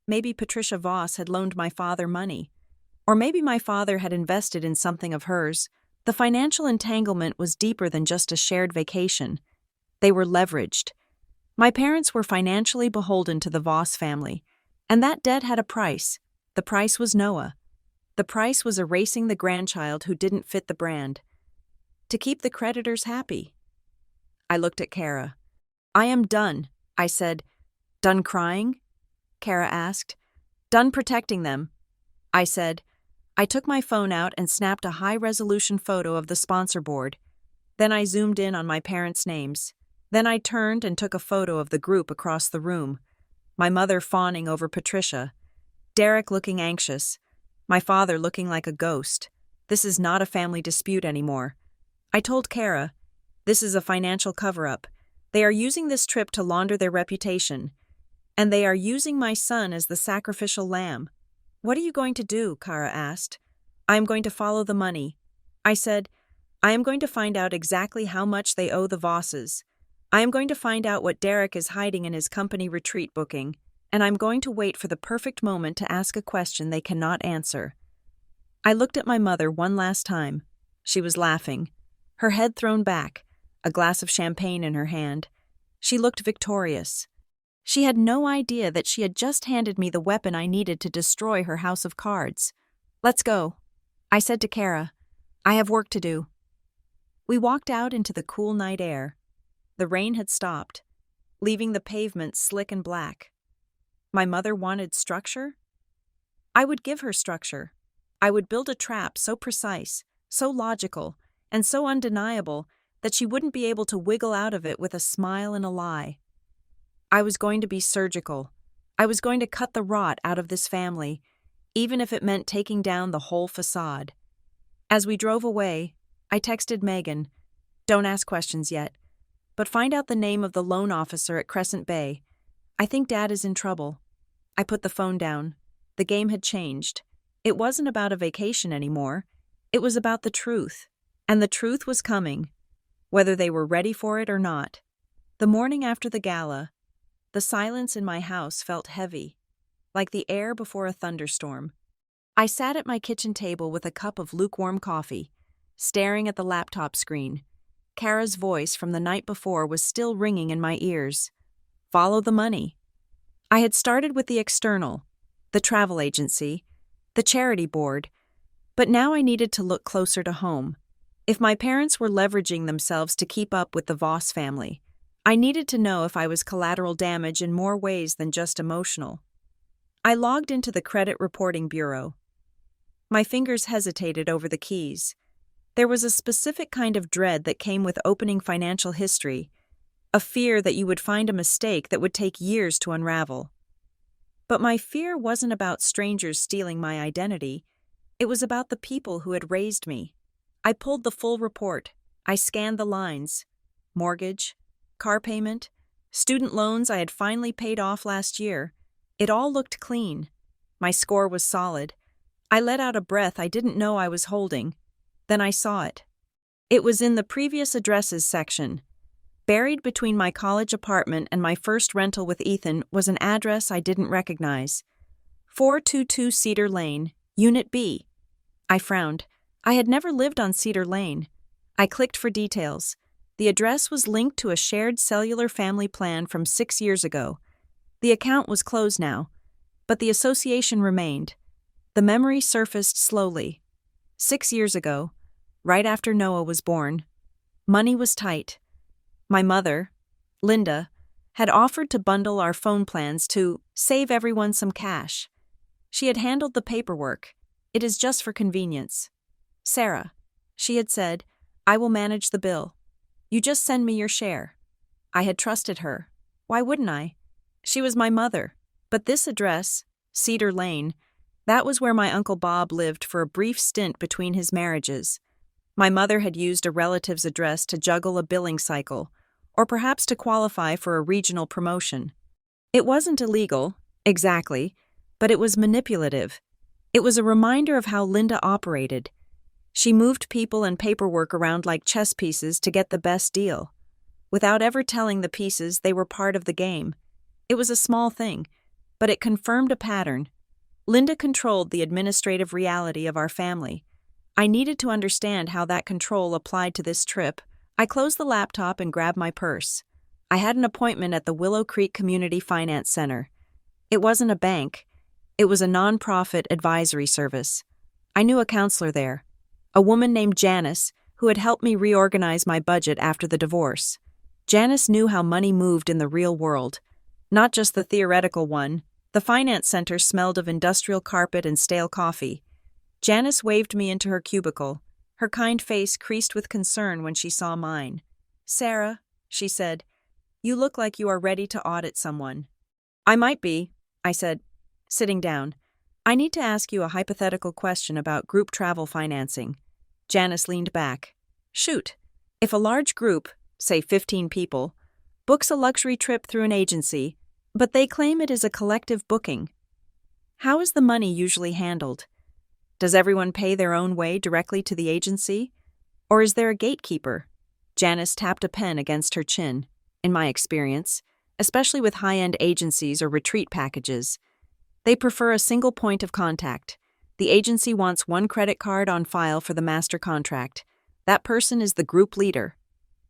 Maybe Patricia Voss had loaned my father money. Or maybe my father had invested in something of hers. The financial entanglement was deeper than just a shared vacation. They were leveraged. My parents were financially beholden to the Voss family, and that debt had a price. The price was Noah. The price was erasing the grandchild who didn't fit the brand. To keep the creditors happy. I looked at Kara. "I am done," I said. "Done crying?" Kara asked. "Done protecting them," I said. I took my phone out and snapped a high-resolution photo of the sponsor board. Then I zoomed in on my parents' names. Then I turned and took a photo of the group across the room. My mother fawning over Patricia. Derek looking anxious. My father looking like a ghost. This is not a family dispute anymore. I told Kara, "This is a financial cover-up. They are using this trip to launder their reputation. And they are using my son as the sacrificial lamb." "What are you going to do?" Kara asked. "I am going to follow the money." I said, "I am going to find out exactly how much they owe the Vosses. I am going to find out what Derek is hiding in his company retreat booking. and I'm going to wait for the perfect moment to ask a question they cannot answer. I looked at my mother one last time. She was laughing, her head thrown back, a glass of champagne in her hand. She looked victorious. She had no idea that she had just handed me the weapon I needed to destroy her house of cards. "Let's go," I said to Kara. "I have work to do." We walked out into the cool night air. The rain had stopped, leaving the pavement slick and black. My mother wanted structure? I would give her structure. I would build a trap so precise, so logical, and so undeniable that she wouldn't be able to wiggle out of it with a smile and a lie. I was going to be surgical. I was going to cut the rot out of this family, even if it meant taking down the whole facade. As we drove away, I texted Megan, "Don't ask questions yet, but find out the name of the loan officer at Crescent Bay. I think Dad is in trouble." I put the phone down. The game had changed. It wasn't about a vacation anymore. It was about the truth. And the truth was coming, whether they were ready for it or not. The morning after the gala, the silence in my house felt heavy, like the air before a thunderstorm. I sat at my kitchen table with a cup of lukewarm coffee, staring at the laptop screen. Kara's voice from the night before was still ringing in my ears. Follow the money. I had started with the external, the travel agency, the charity board, but now I needed to look closer to home. If my parents were leveraging themselves to keep up with the Voss family, I needed to know if I was collateral damage in more ways than just emotional. I logged into the credit reporting bureau. My fingers hesitated over the keys. There was a specific kind of dread that came with opening financial history, a fear that you would find a mistake that would take years to unravel. But my fear wasn't about strangers stealing my identity. It was about the people who had raised me. I pulled the full report. I scanned the lines. Mortgage, car payment, student loans I had finally paid off last year. It all looked clean. My score was solid. I let out a breath I didn't know I was holding. Then I saw it. It was in the previous addresses section. Buried between my college apartment and my first rental with Ethan was an address I didn't recognize. 422 Cedar Lane, Unit B. I frowned. I had never lived on Cedar Lane. I clicked for details. The address was linked to a shared cellular family plan from 6 years ago. The account was closed now, but the association remained. The memory surfaced slowly. 6 years ago, right after Noah was born, money was tight. My mother, Linda, had offered to bundle our phone plans to save everyone some cash. She had handled the paperwork. It is just for convenience. "Sarah," she had said, "I will manage the bill. You just send me your share." I had trusted her. Why wouldn't I? She was my mother. But this address, Cedar Lane, that was where my Uncle Bob lived for a brief stint between his marriages. My mother had used a relative's address to juggle a billing cycle, or perhaps to qualify for a regional promotion. It wasn't illegal, exactly, but it was manipulative. It was a reminder of how Linda operated. She moved people and paperwork around like chess pieces to get the best deal. Without ever telling the pieces they were part of the game. It was a small thing, but it confirmed a pattern. Linda controlled the administrative reality of our family. I needed to understand how that control applied to this trip. I closed the laptop and grabbed my purse. I had an appointment at the Willow Creek Community Finance Center. It wasn't a bank. It was a nonprofit advisory service. I knew a counselor there, a woman named Janice, who had helped me reorganize my budget after the divorce. Janice knew how money moved in the real world, not just the theoretical one. The finance center smelled of industrial carpet and stale coffee. Janice waved me into her cubicle. Her kind face creased with concern when she saw mine. "Sarah," she said, "you look like you are ready to audit someone." "I might be," I said, sitting down. "I need to ask you a hypothetical question about group travel financing." Janice leaned back. "Shoot. If a large group, say 15 people, books a luxury trip through an agency, but they claim it is a collective booking, how is the money usually handled? Does everyone pay their own way directly to the agency? Or is there a gatekeeper?" Janice tapped a pen against her chin. "In my experience, especially with high-end agencies or retreat packages. They prefer a single point of contact. The agency wants one credit card on file for the master contract. That person is the group leader.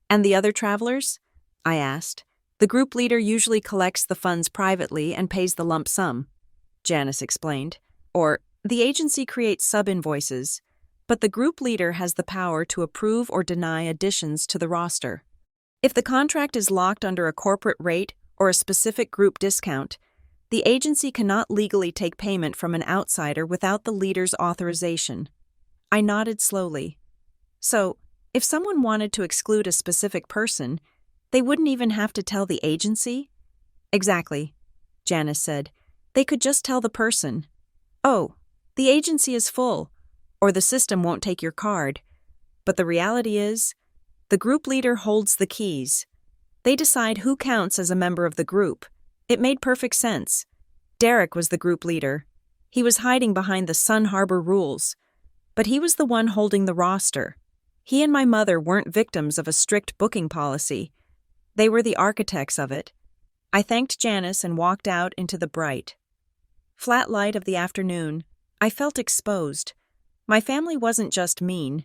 And the other travelers? I asked. The group leader usually collects the funds privately and pays the lump sum, Janice explained. Or, the agency creates sub-invoices, but the group leader has the power to approve or deny additions to the roster. If the contract is locked under a corporate rate or a specific group discount, the agency cannot legally take payment from an outsider without the leader's authorization. I nodded slowly. So, if someone wanted to exclude a specific person, they wouldn't even have to tell the agency? Exactly, Janice said. They could just tell the person, "Oh, the agency is full," or "the system won't take your card." But the reality is, the group leader holds the keys. They decide who counts as a member of the group. It made perfect sense. Derek was the group leader. He was hiding behind the Sun Harbor rules. But he was the one holding the roster. He and my mother weren't victims of a strict booking policy. They were the architects of it. I thanked Janice and walked out into the bright, flat light of the afternoon. I felt exposed. My family wasn't just mean.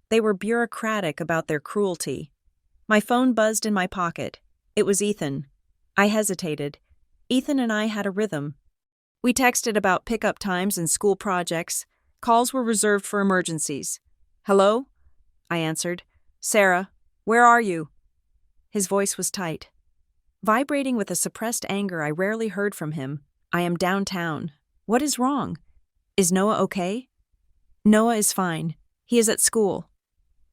They were bureaucratic about their cruelty. My phone buzzed in my pocket. It was Ethan. I hesitated. Ethan and I had a rhythm. We texted about pickup times and school projects. Calls were reserved for emergencies. "Hello?" I answered. "Sarah, where are you?" His voice was tight. Vibrating with a suppressed anger I rarely heard from him. "I am downtown. What is wrong? Is Noah okay?" "Noah is fine. He is at school."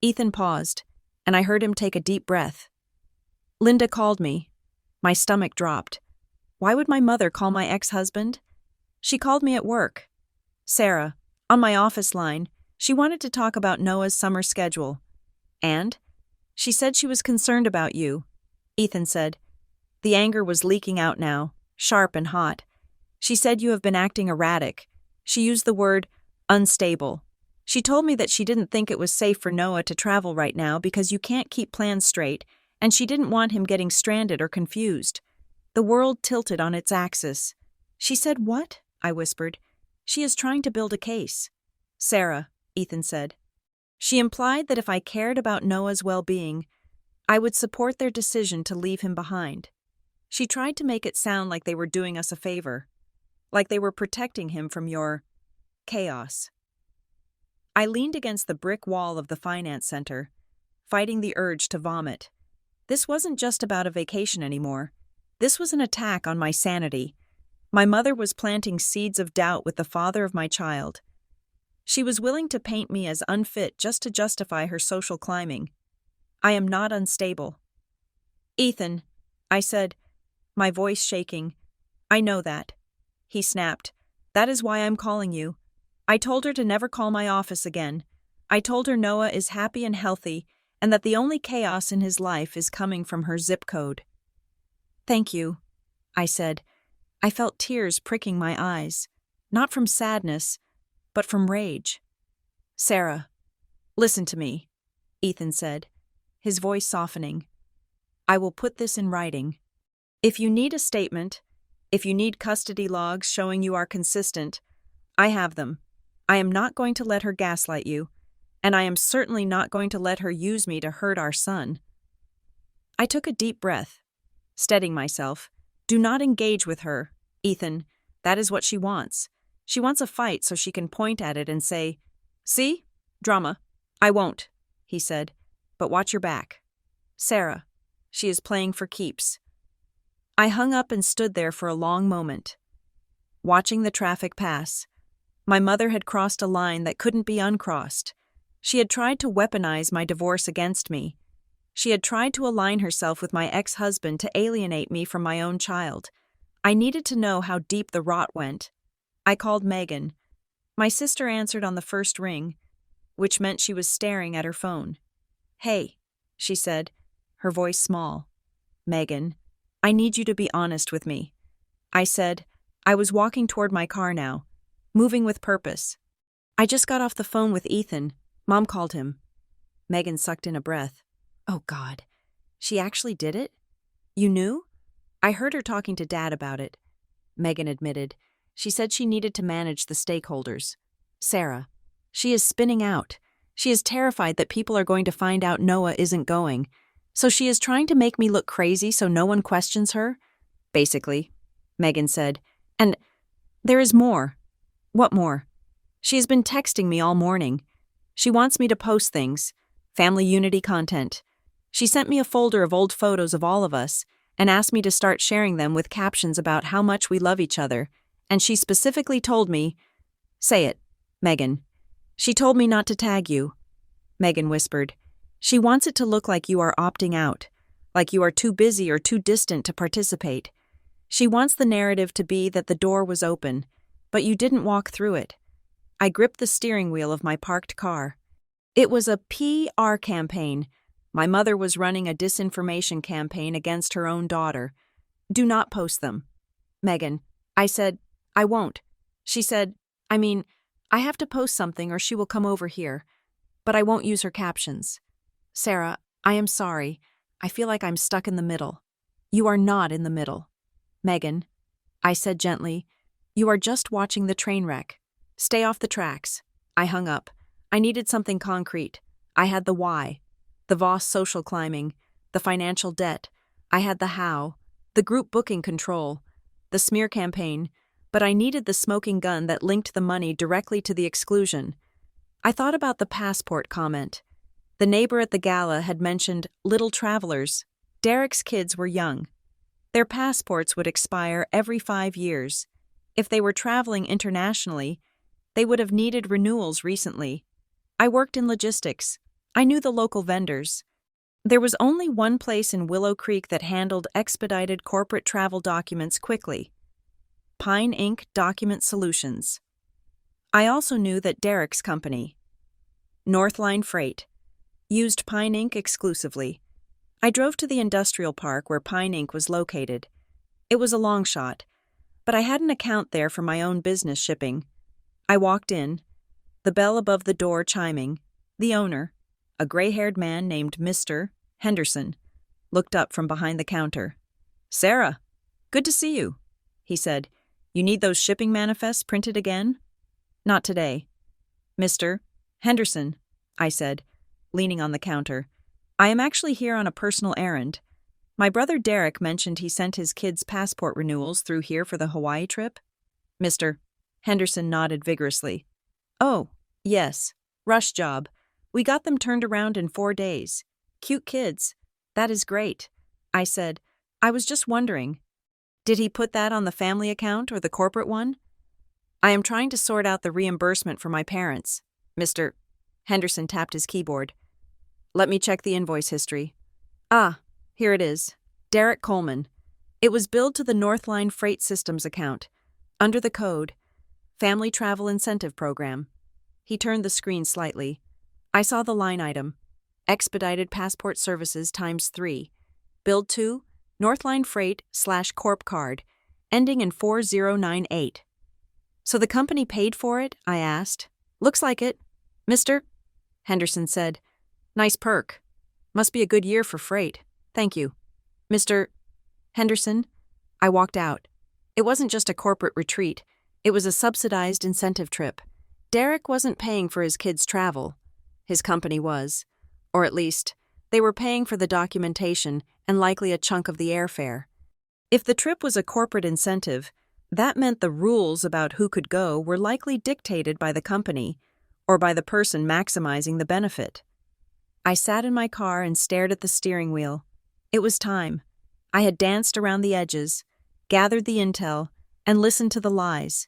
Ethan paused, and I heard him take a deep breath. "Linda called me." My stomach dropped. Why would my mother call my ex-husband? "She called me at work." "Sarah, on my office line. She wanted to talk about Noah's summer schedule." "And?" "She said she was concerned about you," Ethan said. The anger was leaking out now, sharp and hot. "She said you have been acting erratic. She used the word unstable. She told me that she didn't think it was safe for Noah to travel right now because you can't keep plans straight, and she didn't want him getting stranded or confused." The world tilted on its axis. "She said what?" I whispered. "She is trying to build a case." "Sarah," Ethan said. "She implied that if I cared about Noah's well-being, I would support their decision to leave him behind. She tried to make it sound like they were doing us a favor, like they were protecting him from your chaos." I leaned against the brick wall of the finance center, fighting the urge to vomit. This wasn't just about a vacation anymore. This was an attack on my sanity. My mother was planting seeds of doubt with the father of my child. She was willing to paint me as unfit just to justify her social climbing. "I am not unstable." "Ethan," I said, my voice shaking. "I know that." He snapped. "That is why I'm calling you. I told her to never call my office again. I told her Noah is happy and healthy, and that the only chaos in his life is coming from her zip code." "Thank you," I said. I felt tears pricking my eyes, not from sadness, but from rage. "Sarah, listen to me," Ethan said, his voice softening. "I will put this in writing. If you need a statement, if you need custody logs showing you are consistent, I have them. I am not going to let her gaslight you, and I am certainly not going to let her use me to hurt our son." I took a deep breath, steadying myself. "Do not engage with her, Ethan. That is what she wants. She wants a fight so she can point at it and say, 'See? Drama.' I won't," he said, "but watch your back. Sarah, she is playing for keeps." I hung up and stood there for a long moment, watching the traffic pass. My mother had crossed a line that couldn't be uncrossed. She had tried to weaponize my divorce against me. She had tried to align herself with my ex-husband to alienate me from my own child. I needed to know how deep the rot went. I called Megan. My sister answered on the first ring, which meant she was staring at her phone. "Hey," she said, her voice small. "Megan, I need you to be honest with me." I said. I was walking toward my car now, moving with purpose. "I just got off the phone with Ethan. Mom called him." Megan sucked in a breath. "Oh, God. She actually did it? You knew?" I heard her talking to Dad about it, Megan admitted. She said she needed to manage the stakeholders. Sarah. She is spinning out. She is terrified that people are going to find out Noah isn't going. So she is trying to make me look crazy so no one questions her? Basically, Megan said. And there is more. What more? She has been texting me all morning. She wants me to post things, family unity content. She sent me a folder of old photos of all of us and asked me to start sharing them with captions about how much we love each other. And she specifically told me, say it, Megan. She told me not to tag you, Megan whispered. She wants it to look like you are opting out, like you are too busy or too distant to participate. She wants the narrative to be that the door was open, but you didn't walk through it. I gripped the steering wheel of my parked car. It was a PR campaign. My mother was running a disinformation campaign against her own daughter. Do not post them. Megan. I said, I won't. She said, I have to post something or she will come over here, but I won't use her captions. Sarah, I am sorry. I feel like I'm stuck in the middle. You are not in the middle. Megan, I said gently, you are just watching the train wreck. Stay off the tracks. I hung up. I needed something concrete. I had the why, the Voss social climbing, the financial debt. I had the how, the group booking control, the smear campaign, but I needed the smoking gun that linked the money directly to the exclusion. I thought about the passport comment. The neighbor at the gala had mentioned little travelers. Derek's kids were young. Their passports would expire every 5 years. If they were traveling internationally, they would have needed renewals recently. I worked in logistics. I knew the local vendors. There was only one place in Willow Creek that handled expedited corporate travel documents quickly. Pine Inc. Document Solutions. I also knew that Derek's company, Northline Freight, used Pine Inc. exclusively. I drove to the industrial park where Pine Inc. was located. It was a long shot, but I had an account there for my own business shipping. I walked in, the bell above the door chiming. The owner, a gray-haired man named Mr. Henderson, looked up from behind the counter. Sarah, good to see you, he said. You need those shipping manifests printed again? Not today. Mr. Henderson, I said, leaning on the counter. I am actually here on a personal errand. My brother Derek mentioned he sent his kids' passport renewals through here for the Hawaii trip. Mr. Henderson nodded vigorously. Oh, yes. Rush job. We got them turned around in 4 days. Cute kids. That is great. I said, I was just wondering. Did he put that on the family account or the corporate one? I am trying to sort out the reimbursement for my parents. Mr. Henderson tapped his keyboard. Let me check the invoice history. Ah, here it is. Derek Coleman. It was billed to the Northline Freight Systems account, under the code, Family Travel Incentive Program. He turned the screen slightly. I saw the line item, Expedited Passport Services ×3, billed to Northline Freight/Corp card, ending in 4098. So the company paid for it? I asked. Looks like it. Mr. Henderson said, nice perk. Must be a good year for freight. Thank you. Mr. Henderson? I walked out. It wasn't just a corporate retreat. It was a subsidized incentive trip. Derek wasn't paying for his kids' travel. His company was. Or at least, they were paying for the documentation and likely a chunk of the airfare. If the trip was a corporate incentive, that meant the rules about who could go were likely dictated by the company or by the person maximizing the benefit. I sat in my car and stared at the steering wheel. It was time. I had danced around the edges, gathered the intel, and listened to the lies.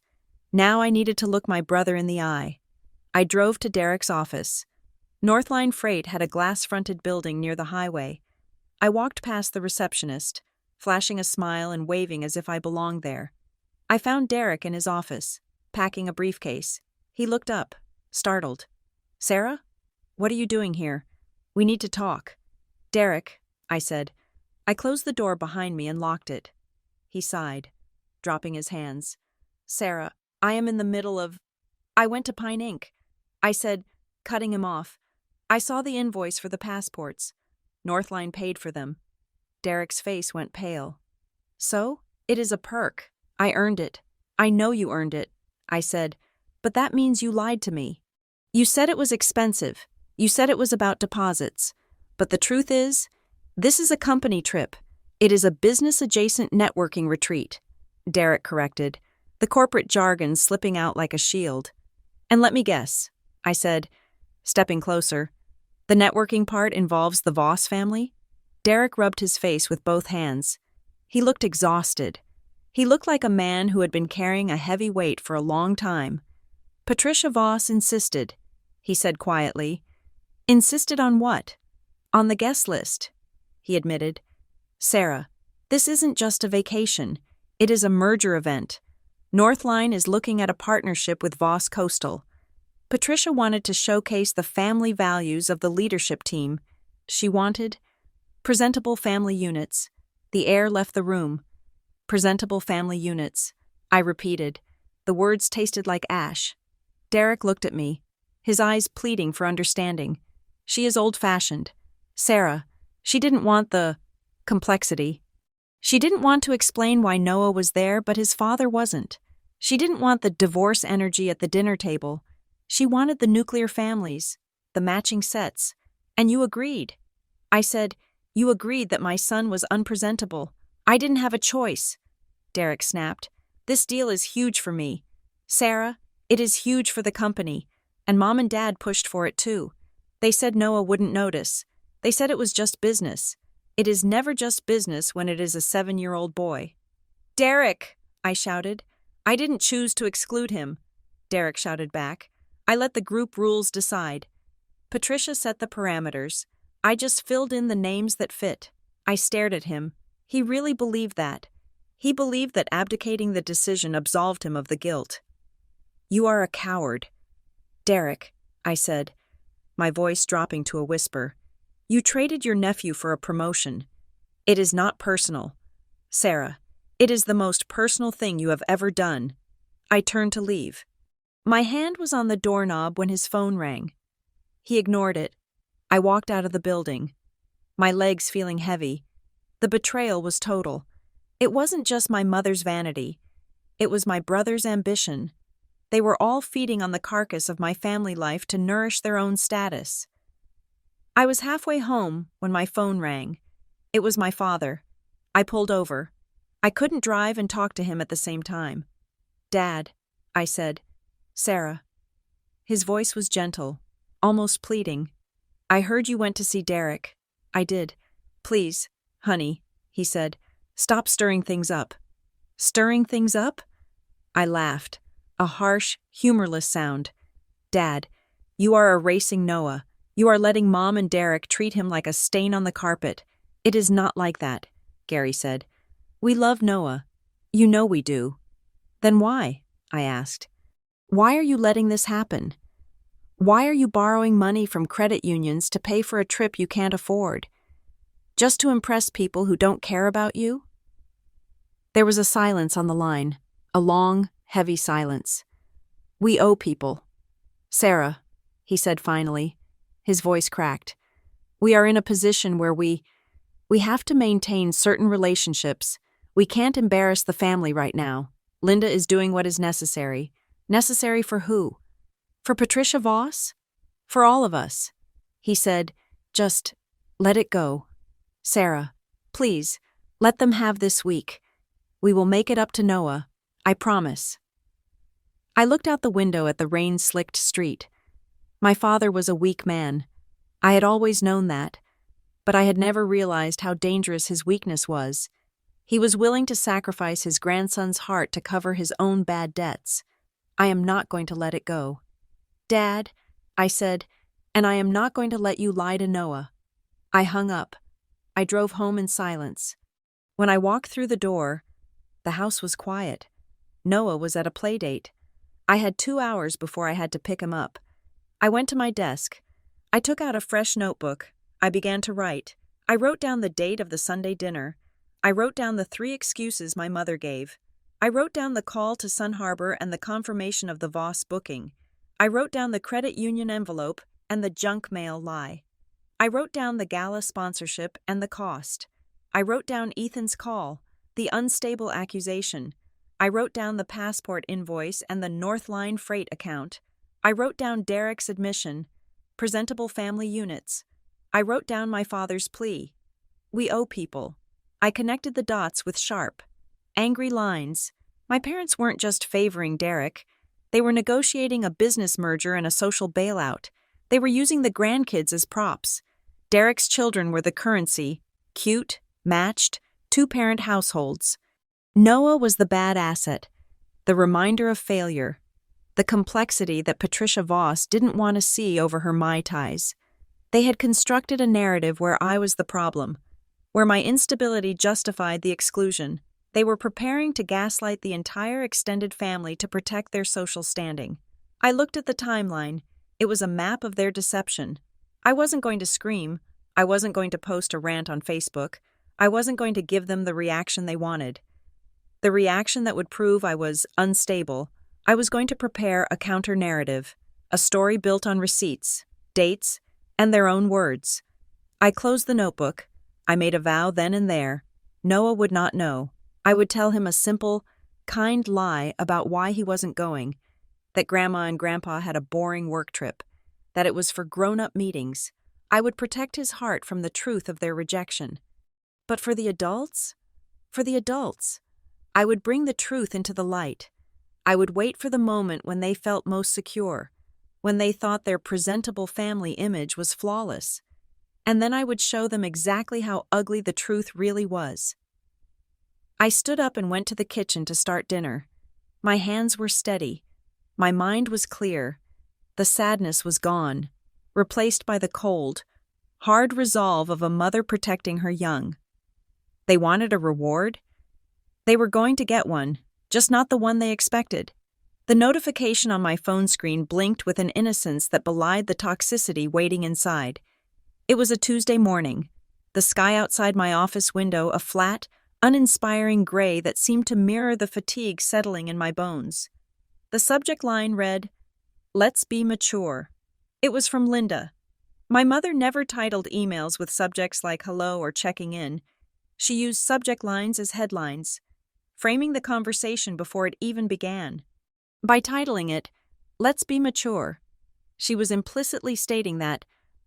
Now I needed to look my brother in the eye. I drove to Derek's office. Northline Freight had a glass-fronted building near the highway. I walked past the receptionist, flashing a smile and waving as if I belonged there. I found Derek in his office, packing a briefcase. He looked up, startled. Sarah? What are you doing here? We need to talk. Derek, I said. I closed the door behind me and locked it. He sighed, dropping his hands. Sarah, I am in the middle of... I went to Pine Inc. I said, cutting him off. I saw the invoice for the passports. Northline paid for them. Derek's face went pale. So, it is a perk. I earned it. I know you earned it, I said, but that means you lied to me. You said it was expensive. You said it was about deposits. But the truth is, this is a company trip. It is a business-adjacent networking retreat, Derek corrected, the corporate jargon slipping out like a shield. And let me guess, I said, stepping closer. The networking part involves the Voss family? Derek rubbed his face with both hands. He looked exhausted. He looked like a man who had been carrying a heavy weight for a long time. Patricia Voss insisted, he said quietly. Insisted on what? On the guest list, he admitted. Sarah, this isn't just a vacation. It is a merger event. Northline is looking at a partnership with Voss Coastal. Patricia wanted to showcase the family values of the leadership team. She wanted presentable family units. The air left the room. Presentable family units. I repeated. The words tasted like ash. Derek looked at me, his eyes pleading for understanding. She is old-fashioned. Sarah, she didn't want the complexity. She didn't want to explain why Noah was there but his father wasn't. She didn't want the divorce energy at the dinner table. She wanted the nuclear families, the matching sets. And you agreed. I said, you agreed that my son was unpresentable. I didn't have a choice. Derek snapped. This deal is huge for me. Sarah, it is huge for the company. And Mom and Dad pushed for it too. They said Noah wouldn't notice. They said it was just business. It is never just business when it is a 7-year-old boy. Derek, I shouted. I didn't choose to exclude him. Derek shouted back. I let the group rules decide. Patricia set the parameters. I just filled in the names that fit. I stared at him. He really believed that. He believed that abdicating the decision absolved him of the guilt. You are a coward. Derek, I said, my voice dropping to a whisper. You traded your nephew for a promotion. It is not personal. Sarah, it is the most personal thing you have ever done. I turned to leave. My hand was on the doorknob when his phone rang. He ignored it. I walked out of the building, my legs feeling heavy. The betrayal was total. It wasn't just my mother's vanity. It was my brother's ambition. They were all feeding on the carcass of my family life to nourish their own status. I was halfway home when my phone rang. It was my father. I pulled over. I couldn't drive and talk to him at the same time. Dad, I said. Sarah. His voice was gentle, almost pleading. I heard you went to see Derek. I did. Please, honey, he said. Stop stirring things up. Stirring things up? I laughed. A harsh, humorless sound. Dad, you are erasing Noah. You are letting Mom and Derek treat him like a stain on the carpet. It is not like that, Gary said. We love Noah. You know we do. Then why? I asked. Why are you letting this happen? Why are you borrowing money from credit unions to pay for a trip you can't afford? Just to impress people who don't care about you? There was a silence on the line, a long, heavy silence. We owe people. Sarah, he said finally. His voice cracked. We are in a position where we have to maintain certain relationships. We can't embarrass the family right now. Linda is doing what is necessary. Necessary for who? For Patricia Voss? For all of us. He said, just let it go. Sarah, please, let them have this week. We will make it up to Noah. I promise. I looked out the window at the rain-slicked street. My father was a weak man. I had always known that, but I had never realized how dangerous his weakness was. He was willing to sacrifice his grandson's heart to cover his own bad debts. I am not going to let it go. Dad, I said, and I am not going to let you lie to Noah. I hung up. I drove home in silence. When I walked through the door, the house was quiet. Noah was at a play date. I had 2 hours before I had to pick him up. I went to my desk. I took out a fresh notebook. I began to write. I wrote down the date of the Sunday dinner. I wrote down the 3 excuses my mother gave. I wrote down the call to Sun Harbor and the confirmation of the Voss booking. I wrote down the credit union envelope and the junk mail lie. I wrote down the gala sponsorship and the cost. I wrote down Ethan's call. The unstable accusation. I wrote down the passport invoice and the Northline freight account. I wrote down Derek's admission. Presentable family units. I wrote down my father's plea. We owe people. I connected the dots with sharp, angry lines. My parents weren't just favoring Derek. They were negotiating a business merger and a social bailout. They were using the grandkids as props. Derek's children were the currency, cute, matched, two-parent households. Noah was the bad asset, the reminder of failure, the complexity that Patricia Voss didn't want to see over her Mai Tais. They had constructed a narrative where I was the problem, where my instability justified the exclusion. They were preparing to gaslight the entire extended family to protect their social standing. I looked at the timeline. It was a map of their deception. I wasn't going to scream. I wasn't going to post a rant on Facebook. I wasn't going to give them the reaction they wanted. The reaction that would prove I was unstable. I was going to prepare a counter-narrative, a story built on receipts, dates, and their own words. I closed the notebook. I made a vow then and there. Noah would not know. I would tell him a simple, kind lie about why he wasn't going, that Grandma and Grandpa had a boring work trip, that it was for grown-up meetings. I would protect his heart from the truth of their rejection. But for the adults, I would bring the truth into the light. I would wait for the moment when they felt most secure, when they thought their presentable family image was flawless. And then I would show them exactly how ugly the truth really was. I stood up and went to the kitchen to start dinner. My hands were steady. My mind was clear. The sadness was gone, replaced by the cold, hard resolve of a mother protecting her young. They wanted a reward? They were going to get one, just not the one they expected. The notification on my phone screen blinked with an innocence that belied the toxicity waiting inside. It was a Tuesday morning. The sky outside my office window a flat, uninspiring gray that seemed to mirror the fatigue settling in my bones. The subject line read, "Let's be mature." It was from Linda. My mother never titled emails with subjects like hello or checking in. She used subject lines as headlines, framing the conversation before it even began. By titling it, "Let's be mature," she was implicitly stating that,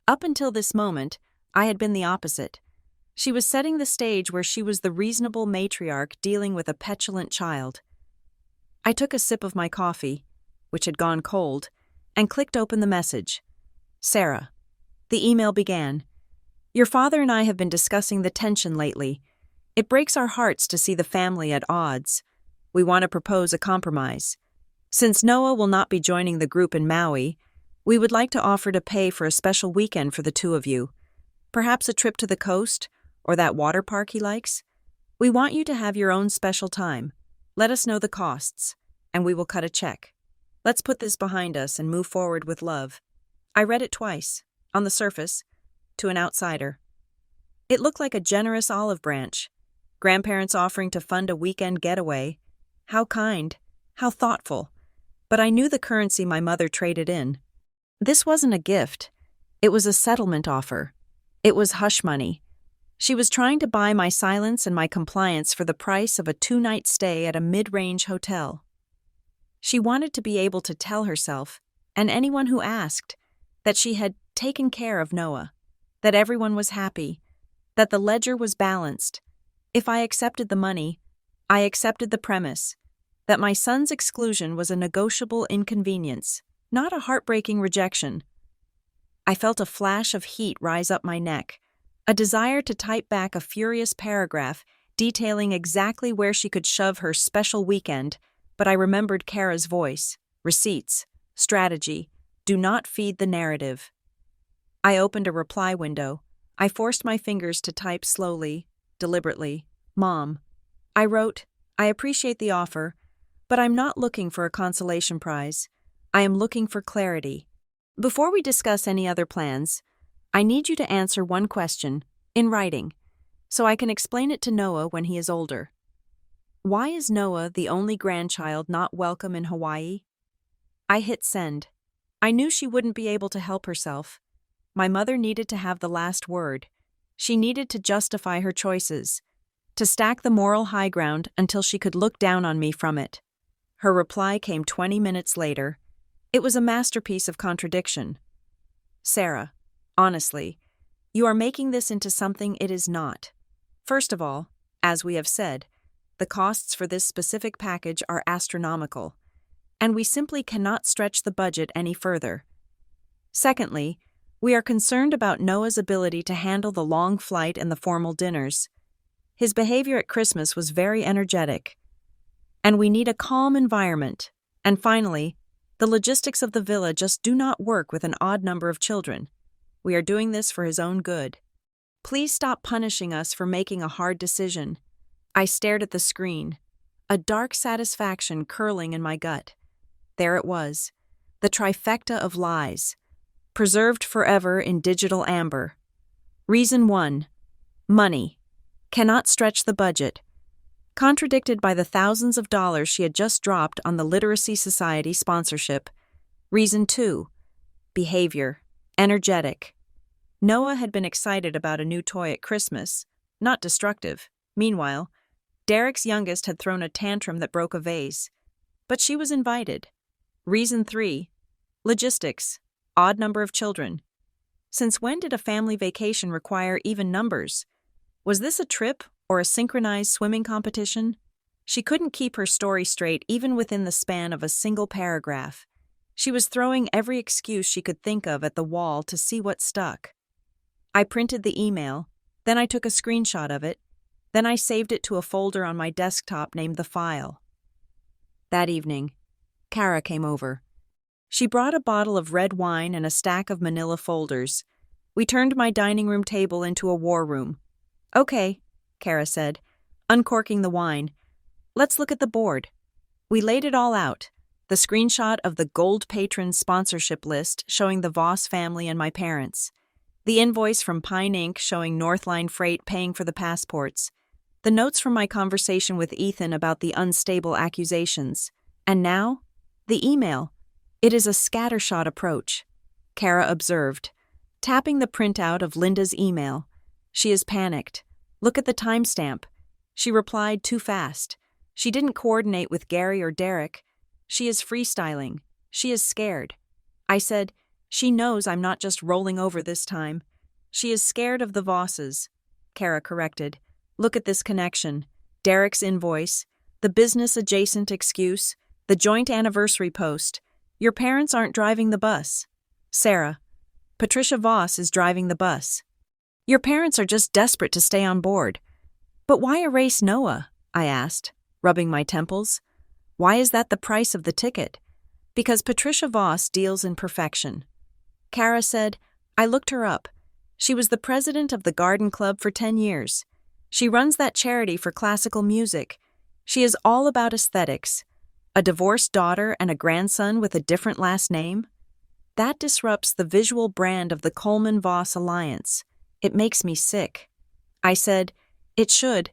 up until this moment, I had been the opposite. She was setting the stage where she was the reasonable matriarch dealing with a petulant child. I took a sip of my coffee, which had gone cold, and clicked open the message. Sarah. The email began. Your father and I have been discussing the tension lately. It breaks our hearts to see the family at odds. We want to propose a compromise. Since Noah will not be joining the group in Maui, we would like to offer to pay for a special weekend for the two of you. Perhaps a trip to the coast, or that water park he likes. We want you to have your own special time. Let us know the costs, and we will cut a check. Let's put this behind us and move forward with love. I read it twice, on the surface, to an outsider. It looked like a generous olive branch. Grandparents offering to fund a weekend getaway. How kind, how thoughtful. But I knew the currency my mother traded in. This wasn't a gift. It was a settlement offer. It was hush money. She was trying to buy my silence and my compliance for the price of a 2-night stay at a mid-range hotel. She wanted to be able to tell herself, and anyone who asked, that she had taken care of Noah, that everyone was happy, that the ledger was balanced. If I accepted the money, I accepted the premise that my son's exclusion was a negotiable inconvenience, not a heartbreaking rejection. I felt a flash of heat rise up my neck, a desire to type back a furious paragraph detailing exactly where she could shove her special weekend, but I remembered Kara's voice, receipts, strategy, do not feed the narrative. I opened a reply window. I forced my fingers to type slowly, deliberately. Mom. I wrote, I appreciate the offer, but I'm not looking for a consolation prize. I am looking for clarity. Before we discuss any other plans, I need you to answer one question, in writing, so I can explain it to Noah when he is older. Why is Noah the only grandchild not welcome in Hawaii? I hit send. I knew she wouldn't be able to help herself. My mother needed to have the last word. She needed to justify her choices, to stack the moral high ground until she could look down on me from it. Her reply came 20 minutes later. It was a masterpiece of contradiction. Sarah, honestly, you are making this into something it is not. First of all, as we have said, the costs for this specific package are astronomical, and we simply cannot stretch the budget any further. Secondly, we are concerned about Noah's ability to handle the long flight and the formal dinners. His behavior at Christmas was very energetic, and we need a calm environment. And finally, the logistics of the villa just do not work with an odd number of children. We are doing this for his own good. Please stop punishing us for making a hard decision. I stared at the screen, a dark satisfaction curling in my gut. There it was, the trifecta of lies, preserved forever in digital amber. Reason 1. Money. Cannot stretch the budget. Contradicted by the thousands of dollars she had just dropped on the Literacy Society sponsorship. Reason 2. Behavior. Energetic. Noah had been excited about a new toy at Christmas, not destructive. Meanwhile, Derek's youngest had thrown a tantrum that broke a vase. But she was invited. Reason 3. Logistics. Odd number of children. Since when did a family vacation require even numbers? Was this a trip or a synchronized swimming competition? She couldn't keep her story straight even within the span of a single paragraph. She was throwing every excuse she could think of at the wall to see what stuck. I printed the email, then I took a screenshot of it, then I saved it to a folder on my desktop named The File. That evening, Kara came over. She brought a bottle of red wine and a stack of manila folders. We turned my dining room table into a war room. "Okay," Kara said, uncorking the wine. "Let's look at the board." We laid it all out, the screenshot of the Gold Patron sponsorship list showing the Voss family and my parents, the invoice from Pine Inc. showing Northline Freight paying for the passports, the notes from my conversation with Ethan about the unstable accusations, and now, the email. It is a scattershot approach, Kara observed, tapping the printout of Linda's email. She is panicked. Look at the timestamp. She replied too fast. She didn't coordinate with Gary or Derek. She is freestyling. She is scared. I said, she knows I'm not just rolling over this time. She is scared of the Vosses. Kara corrected. Look at this connection. Derek's invoice, the business-adjacent excuse, the joint anniversary post. Your parents aren't driving the bus. Sarah. Patricia Voss is driving the bus. Your parents are just desperate to stay on board. But why erase Noah? I asked, rubbing my temples. Why is that the price of the ticket? Because Patricia Voss deals in perfection. Kara said, I looked her up. She was the president of the Garden Club for 10 years. She runs that charity for classical music. She is all about aesthetics. A divorced daughter and a grandson with a different last name? That disrupts the visual brand of the Coleman-Voss alliance. It makes me sick. I said, it should.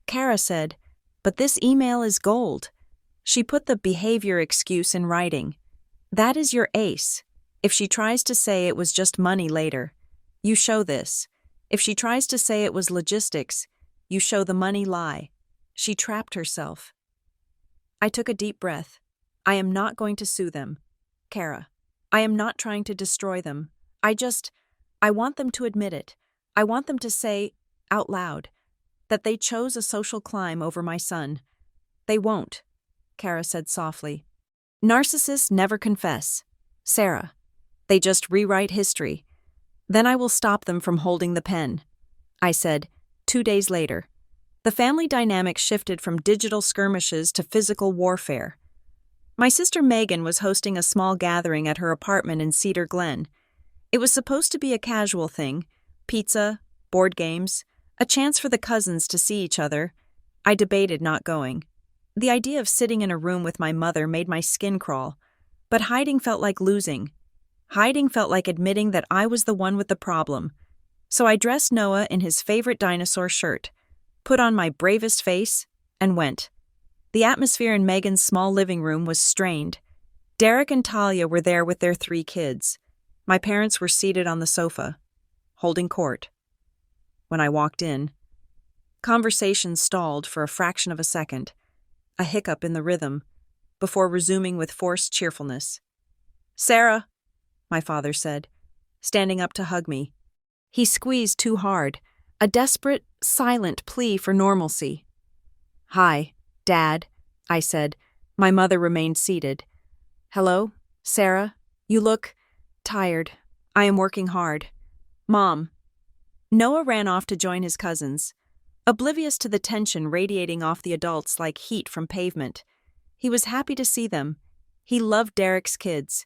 Kara said, but this email is gold. She put the behavior excuse in writing. That is your ace. If she tries to say it was just money later, you show this. If she tries to say it was logistics, you show the money lie. She trapped herself. I took a deep breath. I am not going to sue them. Kara, I am not trying to destroy them. I want them to admit it. I want them to say, out loud, that they chose a social climb over my son. They won't, Kara said softly. Narcissists never confess. Sarah, they just rewrite history. Then I will stop them from holding the pen. I said, 2 days later. The family dynamic shifted from digital skirmishes to physical warfare. My sister Megan was hosting a small gathering at her apartment in Cedar Glen. It was supposed to be a casual thing, pizza, board games, a chance for the cousins to see each other. I debated not going. The idea of sitting in a room with my mother made my skin crawl, but hiding felt like losing. Hiding felt like admitting that I was the one with the problem. So I dressed Noah in his favorite dinosaur shirt, put on my bravest face, and went. The atmosphere in Megan's small living room was strained. Derek and Talia were there with their 3 kids. My parents were seated on the sofa, holding court. When I walked in, Conversation stalled for a fraction of a second, a hiccup in the rhythm, before resuming with forced cheerfulness. "Sarah," my father said, standing up to hug me. He squeezed too hard, a desperate, silent plea for normalcy. "Hi, Dad," I said. My mother remained seated. "Hello, Sarah? You look tired. I am working hard. Mom." Noah ran off to join his cousins, oblivious to the tension radiating off the adults like heat from pavement. He was happy to see them. He loved Derek's kids.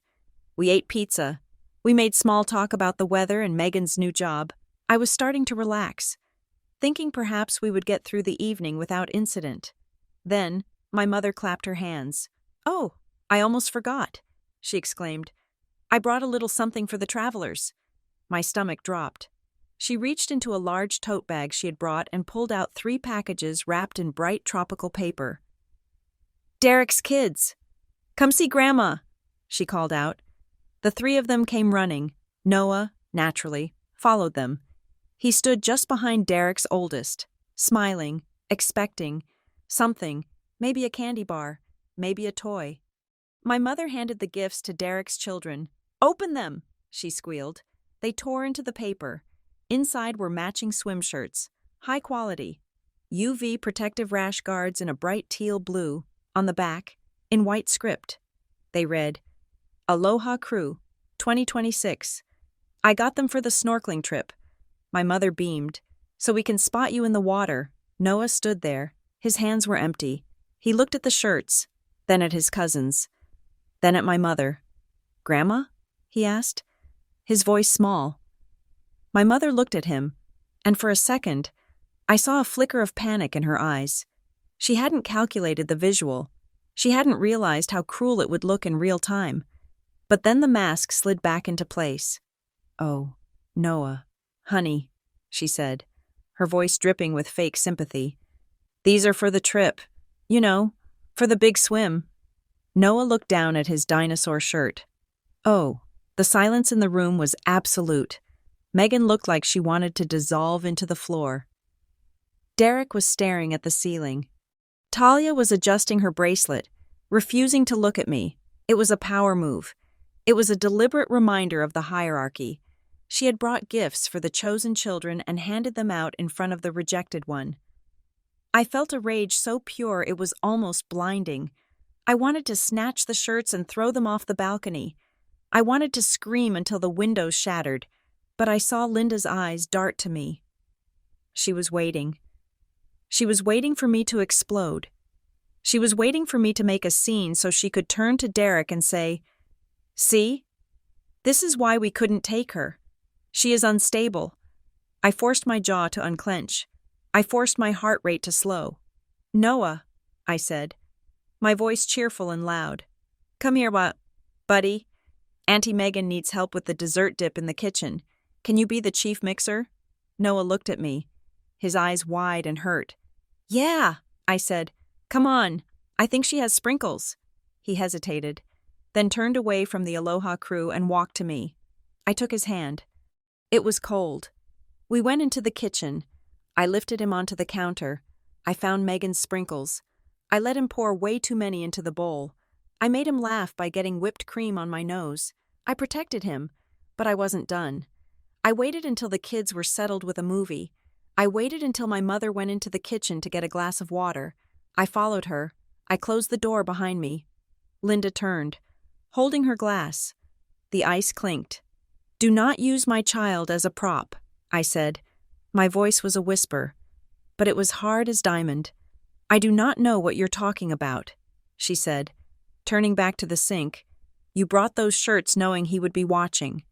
We ate pizza. We made small talk about the weather and Megan's new job. I was starting to relax, thinking perhaps we would get through the evening without incident. Then, my mother clapped her hands. "Oh, I almost forgot," she exclaimed. "I brought a little something for the travelers." My stomach dropped. She reached into a large tote bag she had brought and pulled out 3 packages wrapped in bright tropical paper. "Derek's kids! Come see Grandma!" she called out. The 3 of them came running. Noah, naturally, followed them. He stood just behind Derek's oldest, smiling, expecting something, maybe a candy bar, maybe a toy. My mother handed the gifts to Derek's children. "Open them!" she squealed. They tore into the paper. Inside were matching swim shirts, high quality, UV protective rash guards in a bright teal blue. On the back, in white script, they read, "Aloha Crew, 2026. I got them for the snorkeling trip." My mother beamed. "So we can spot you in the water." Noah stood there. His hands were empty. He looked at the shirts, then at his cousins, then at my mother. "Grandma?" he asked, his voice small. My mother looked at him, and for a second, I saw a flicker of panic in her eyes. She hadn't calculated the visual. She hadn't realized how cruel it would look in real time. But then the mask slid back into place. "Oh, Noah, honey," she said, her voice dripping with fake sympathy. "These are for the trip. You know, for the big swim." Noah looked down at his dinosaur shirt. Oh, the silence in the room was absolute. Megan looked like she wanted to dissolve into the floor. Derek was staring at the ceiling. Talia was adjusting her bracelet, refusing to look at me. It was a power move. It was a deliberate reminder of the hierarchy. She had brought gifts for the chosen children and handed them out in front of the rejected one. I felt a rage so pure it was almost blinding. I wanted to snatch the shirts and throw them off the balcony. I wanted to scream until the windows shattered, but I saw Linda's eyes dart to me. She was waiting. She was waiting for me to explode. She was waiting for me to make a scene so she could turn to Derek and say, "See? This is why we couldn't take her. She is unstable." I forced my jaw to unclench. I forced my heart rate to slow. "Noah," I said, my voice cheerful and loud. "Come here, buddy? Auntie Megan needs help with the dessert dip in the kitchen. Can you be the chief mixer?" Noah looked at me, his eyes wide and hurt. "Yeah," I said. "Come on. I think she has sprinkles." He hesitated, then turned away from the Aloha Crew and walked to me. I took his hand. It was cold. We went into the kitchen. I lifted him onto the counter. I found Megan's sprinkles. I let him pour way too many into the bowl. I made him laugh by getting whipped cream on my nose. I protected him, but I wasn't done. I waited until the kids were settled with a movie. I waited until my mother went into the kitchen to get a glass of water. I followed her. I closed the door behind me. Linda turned, holding her glass. The ice clinked. "Do not use my child as a prop," I said. My voice was a whisper, but it was hard as diamond. "I do not know what you're talking about," she said, turning back to the sink. "You brought those shirts knowing he would be watching."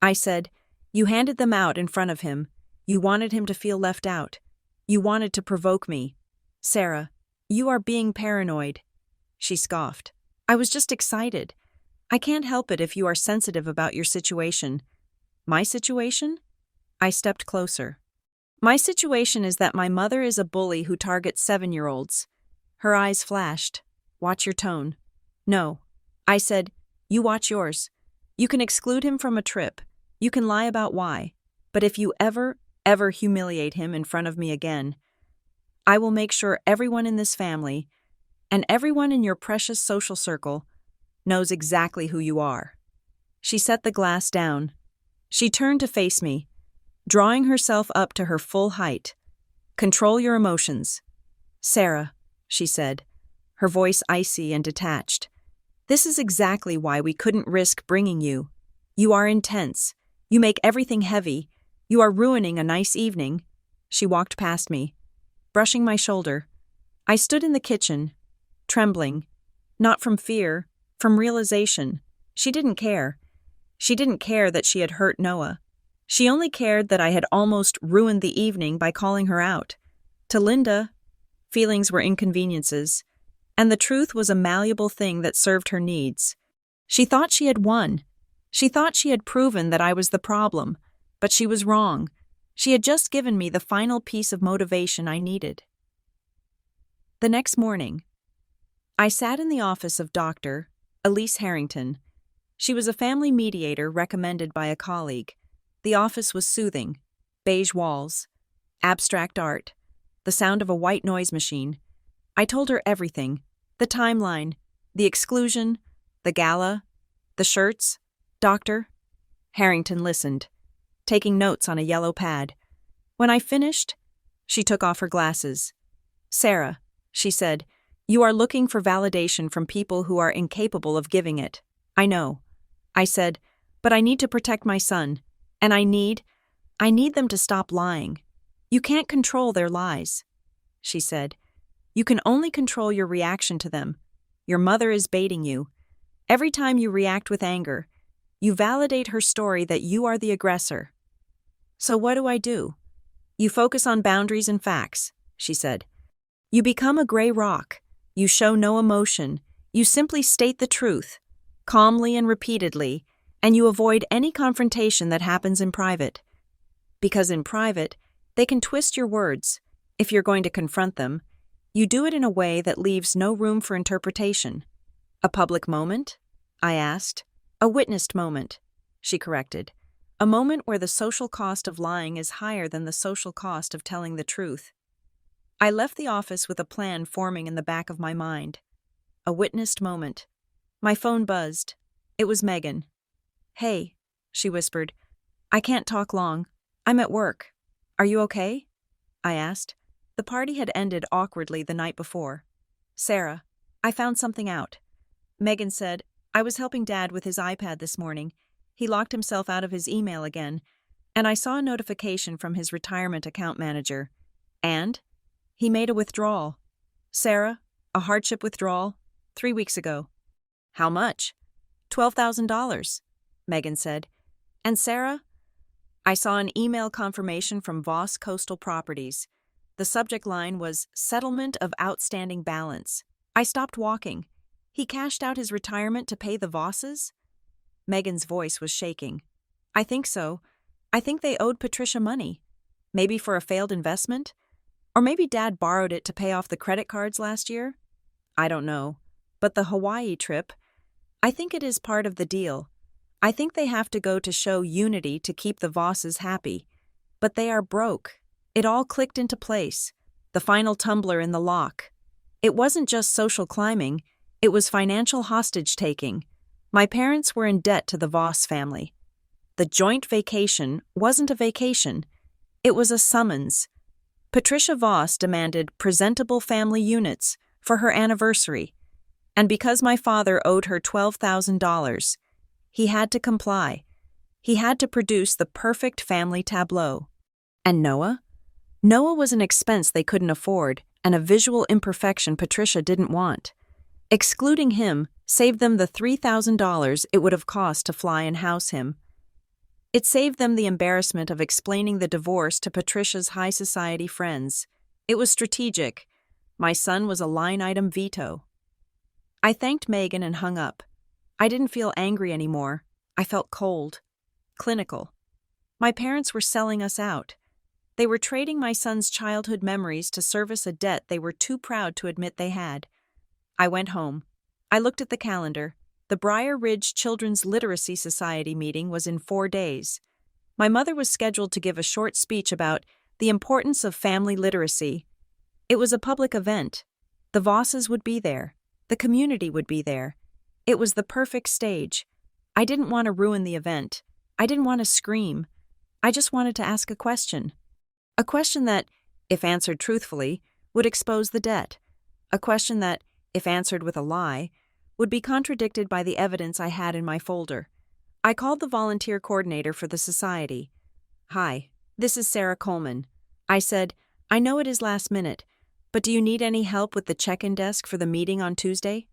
I said, "You handed them out in front of him. You wanted him to feel left out. You wanted to provoke me. Sarah, you are being paranoid." She scoffed. "I was just excited. I can't help it if you are sensitive about your situation." "My situation?" I stepped closer. "My situation is that my mother is a bully who targets 7-year-olds. Her eyes flashed. "Watch your tone." "No." I said, "You watch yours. You can exclude him from a trip. You can lie about why. But if you ever humiliate him in front of me again..." I will make sure everyone in this family, and everyone in your precious social circle, knows exactly who you are." She set the glass down. She turned to face me, drawing herself up to her full height. "Control your emotions. Sarah," she said, her voice icy and detached. "This is exactly why we couldn't risk bringing you. You are intense. You make everything heavy. You are ruining a nice evening." She walked past me, brushing my shoulder. I stood in the kitchen, trembling, not from fear, from realization. She didn't care. She didn't care that she had hurt Noah. She only cared that I had almost ruined the evening by calling her out. To Linda, feelings were inconveniences, and the truth was a malleable thing that served her needs. She thought she had won. She thought she had proven that I was the problem, but she was wrong. She had just given me the final piece of motivation I needed. The next morning, I sat in the office of Dr. Elise Harrington. She was a family mediator recommended by a colleague. The office was soothing: beige walls, abstract art, the sound of a white noise machine. I told her everything: the timeline, the exclusion, the gala, the shirts. "Doctor?" Harrington listened, taking notes on a yellow pad. When I finished, she took off her glasses. "Sarah," she said, "you are looking for validation from people who are incapable of giving it. I know." I said, "But I need to protect my son, and I need them to stop lying." "You can't control their lies," she said. "You can only control your reaction to them. Your mother is baiting you. Every time you react with anger, you validate her story that you are the aggressor." "So what do? You focus on boundaries and facts," she said. "You become a gray rock. You show no emotion. You simply state the truth, calmly and repeatedly, and you avoid any confrontation that happens in private. Because in private, they can twist your words. If you're going to confront them, you do it in a way that leaves no room for interpretation." "A public moment?" I asked. "A witnessed moment," she corrected. "A moment where the social cost of lying is higher than the social cost of telling the truth." I left the office with a plan forming in the back of my mind. A witnessed moment. My phone buzzed. It was Megan. "Hey," she whispered. "I can't talk long. I'm at work. Are you okay?" I asked. The party had ended awkwardly the night before. "Sarah, I found something out." Megan said, "I was helping Dad with his iPad this morning. He locked himself out of his email again, and I saw a notification from his retirement account manager. And he made a withdrawal. Sarah, a hardship withdrawal, 3 weeks ago." "How much?" $12,000, Megan said. "And Sarah?" I saw an email confirmation from Voss Coastal Properties. The subject line was "Settlement of Outstanding Balance." I stopped walking. He cashed out his retirement to pay the Vosses? Megan's voice was shaking. "I think so. I think they owed Patricia money. Maybe for a failed investment? Or maybe Dad borrowed it to pay off the credit cards last year? I don't know. But the Hawaii trip, I think it is part of the deal. I think they have to go to show unity to keep the Vosses happy. But they are broke. It all clicked into place. The final tumbler in the lock. It wasn't just social climbing, it was financial hostage-taking. My parents were in debt to the Voss family. The joint vacation wasn't a vacation. It was a summons. Patricia Voss demanded presentable family units for her anniversary. And because my father owed her $12,000, he had to comply. He had to produce the perfect family tableau. And Noah? Noah was an expense they couldn't afford and a visual imperfection Patricia didn't want. Excluding him saved them the $3,000 it would have cost to fly and house him. It saved them the embarrassment of explaining the divorce to Patricia's high society friends. It was strategic. My son was a line-item veto. I thanked Megan and hung up. I didn't feel angry anymore. I felt cold, clinical. My parents were selling us out. They were trading my son's childhood memories to service a debt they were too proud to admit they had. I went home. I looked at the calendar. The Briar Ridge Children's Literacy Society meeting was in 4 days. My mother was scheduled to give a short speech about the importance of family literacy. It was a public event. The Vosses would be there. The community would be there. It was the perfect stage. I didn't want to ruin the event. I didn't want to scream. I just wanted to ask a question. A question that, if answered truthfully, would expose the debt. A question that, if answered with a lie, would be contradicted by the evidence I had in my folder. I called the volunteer coordinator for the society. "Hi, this is Sarah Coleman." I said, "I know it is last minute, but do you need any help with the check-in desk for the meeting on Tuesday?"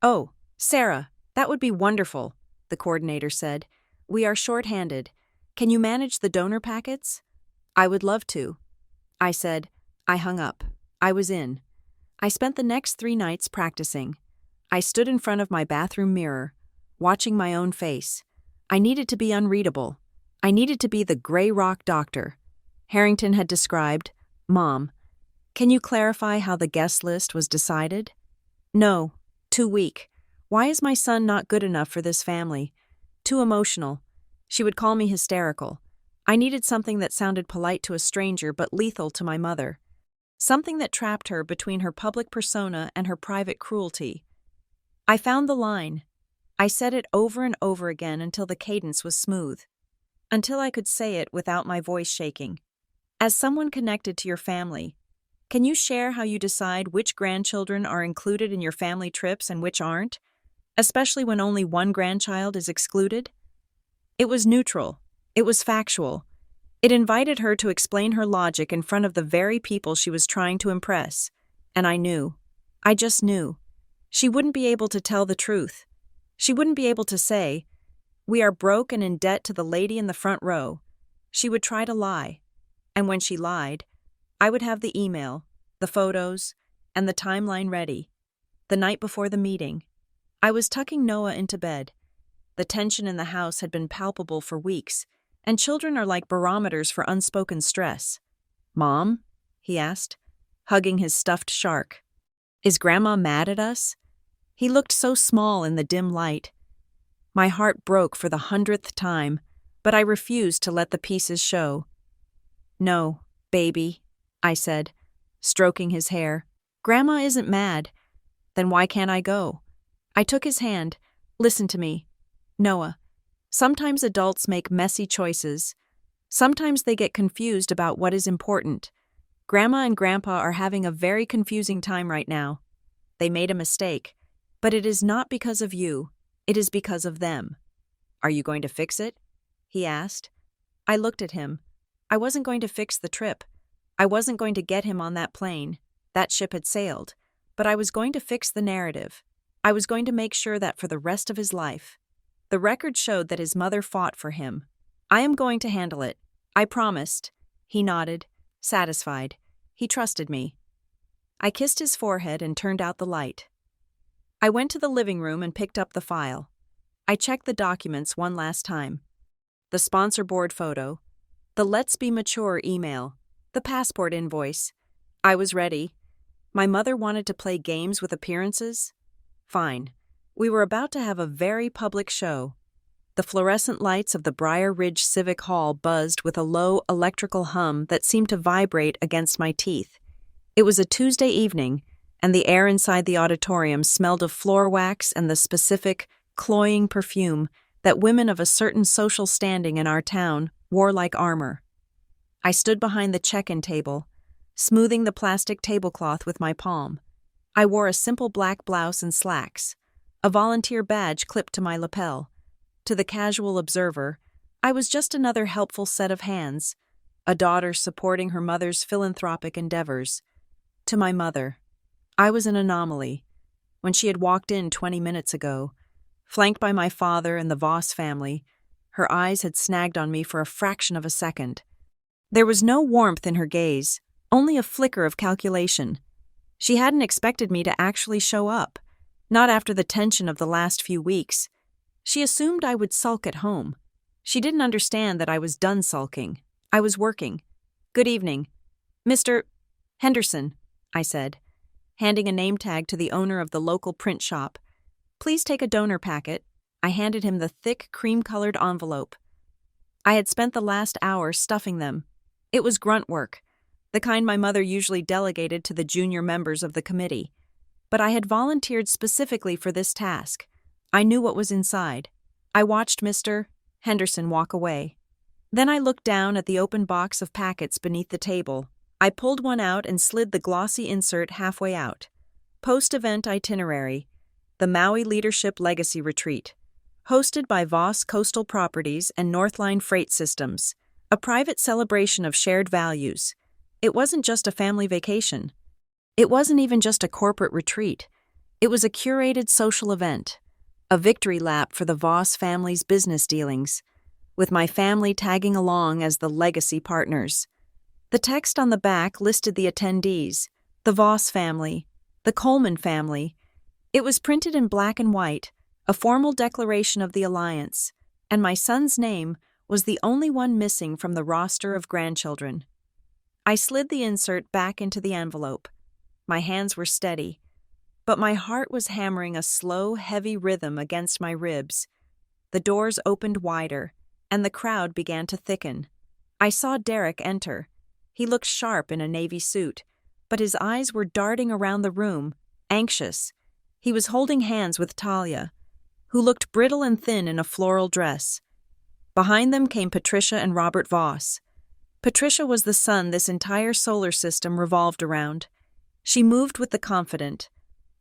"Oh, Sarah, that would be wonderful," the coordinator said. "We are short-handed. Can you manage the donor packets?" "I would love to." I said. I hung up. I was in. I spent the next 3 nights practicing. I stood in front of my bathroom mirror, watching my own face. I needed to be unreadable. I needed to be the gray rock doctor. Harrington had described, "Mom, can you clarify how the guest list was decided?" "No, too weak. Why is my son not good enough for this family? Too emotional." She would call me hysterical. I needed something that sounded polite to a stranger but lethal to my mother. Something that trapped her between her public persona and her private cruelty. I found the line. I said it over and over again until the cadence was smooth. Until I could say it without my voice shaking. As someone connected to your family, can you share how you decide which grandchildren are included in your family trips and which aren't? Especially when only one grandchild is excluded? It was neutral. It was factual. It invited her to explain her logic in front of the very people she was trying to impress. And I knew. I just knew. She wouldn't be able to tell the truth. She wouldn't be able to say, "We are broke and in debt to the lady in the front row." She would try to lie. And when she lied, I would have the email, the photos, and the timeline ready. The night before the meeting, I was tucking Noah into bed. The tension in the house had been palpable for weeks, and children are like barometers for unspoken stress. "Mom?" he asked, hugging his stuffed shark. "Is Grandma mad at us?" He looked so small in the dim light. My heart broke for the 100th time, but I refused to let the pieces show. "No, baby," I said, stroking his hair. "Grandma isn't mad. Then why can't I go?" I took his hand. "Listen to me. Noah, sometimes adults make messy choices. Sometimes they get confused about what is important. Grandma and Grandpa are having a very confusing time right now. They made a mistake, but it is not because of you. It is because of them. Are you going to fix it?" he asked. I looked at him. I wasn't going to fix the trip. I wasn't going to get him on that plane. That ship had sailed. But I was going to fix the narrative. I was going to make sure that for the rest of his life, the record showed that his mother fought for him. "I am going to handle it. I promised." He nodded, satisfied. He trusted me. I kissed his forehead and turned out the light. I went to the living room and picked up the file. I checked the documents one last time. The sponsor board photo, the Let's Be Mature email, the passport invoice. I was ready. My mother wanted to play games with appearances? Fine. We were about to have a very public show. The fluorescent lights of the Briar Ridge Civic Hall buzzed with a low electrical hum that seemed to vibrate against my teeth. It was a Tuesday evening, and the air inside the auditorium smelled of floor wax and the specific, cloying perfume that women of a certain social standing in our town wore like armor. I stood behind the check-in table, smoothing the plastic tablecloth with my palm. I wore a simple black blouse and slacks, a volunteer badge clipped to my lapel. To the casual observer, I was just another helpful set of hands, a daughter supporting her mother's philanthropic endeavors. To my mother, I was an anomaly. When she had walked in 20 minutes ago, flanked by my father and the Voss family, her eyes had snagged on me for a fraction of a second. There was no warmth in her gaze, only a flicker of calculation. She hadn't expected me to actually show up, not after the tension of the last few weeks. She assumed I would sulk at home. She didn't understand that I was done sulking. I was working. "Good evening. Mr. Henderson," I said, handing a name tag to the owner of the local print shop. "Please take a donor packet." I handed him the thick, cream-colored envelope. I had spent the last hour stuffing them. It was grunt work. the kind my mother usually delegated to the junior members of the committee. But I had volunteered specifically for this task. I knew what was inside. I watched Mr. Henderson walk away. Then I looked down at the open box of packets beneath the table. I pulled one out and slid the glossy insert halfway out. Post-event itinerary. The Maui Leadership Legacy Retreat. Hosted by Voss Coastal Properties and Northline Freight Systems. A private celebration of shared values. It wasn't just a family vacation. It wasn't even just a corporate retreat. It was a curated social event. A victory lap for the Voss family's business dealings, with my family tagging along as the legacy partners. The text on the back listed the attendees, the Voss family, the Coleman family. It was printed in black and white, a formal declaration of the alliance, and my son's name was the only one missing from the roster of grandchildren. I slid the insert back into the envelope. My hands were steady, but my heart was hammering a slow, heavy rhythm against my ribs. The doors opened wider, and the crowd began to thicken. I saw Derek enter. He looked sharp in a navy suit, but his eyes were darting around the room, anxious. He was holding hands with Talia, who looked brittle and thin in a floral dress. Behind them came Patricia and Robert Voss. Patricia was the sun this entire solar system revolved around. She moved with the confident,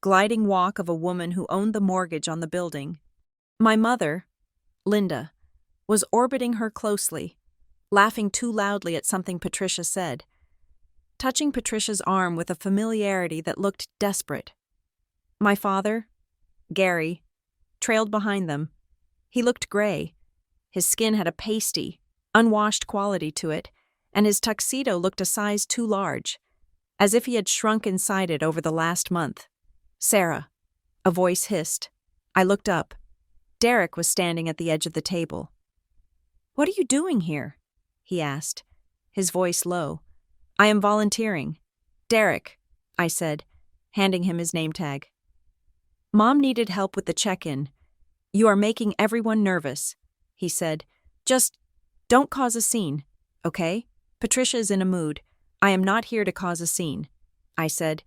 gliding walk of a woman who owned the mortgage on the building. My mother, Linda, was orbiting her closely, laughing too loudly at something Patricia said, touching Patricia's arm with a familiarity that looked desperate. My father, Gary, trailed behind them. He looked gray. His skin had a pasty, unwashed quality to it, and his tuxedo looked a size too large, as if he had shrunk inside it over the last month. Sarah, a voice hissed. I looked up. Derek was standing at the edge of the table. "What are you doing here?" he asked, his voice low. "I am volunteering." "Derek," I said, handing him his name tag. "Mom needed help with the check-in. You are making everyone nervous," he said. "Just don't cause a scene, okay? Patricia is in a mood. I am not here to cause a scene," I said,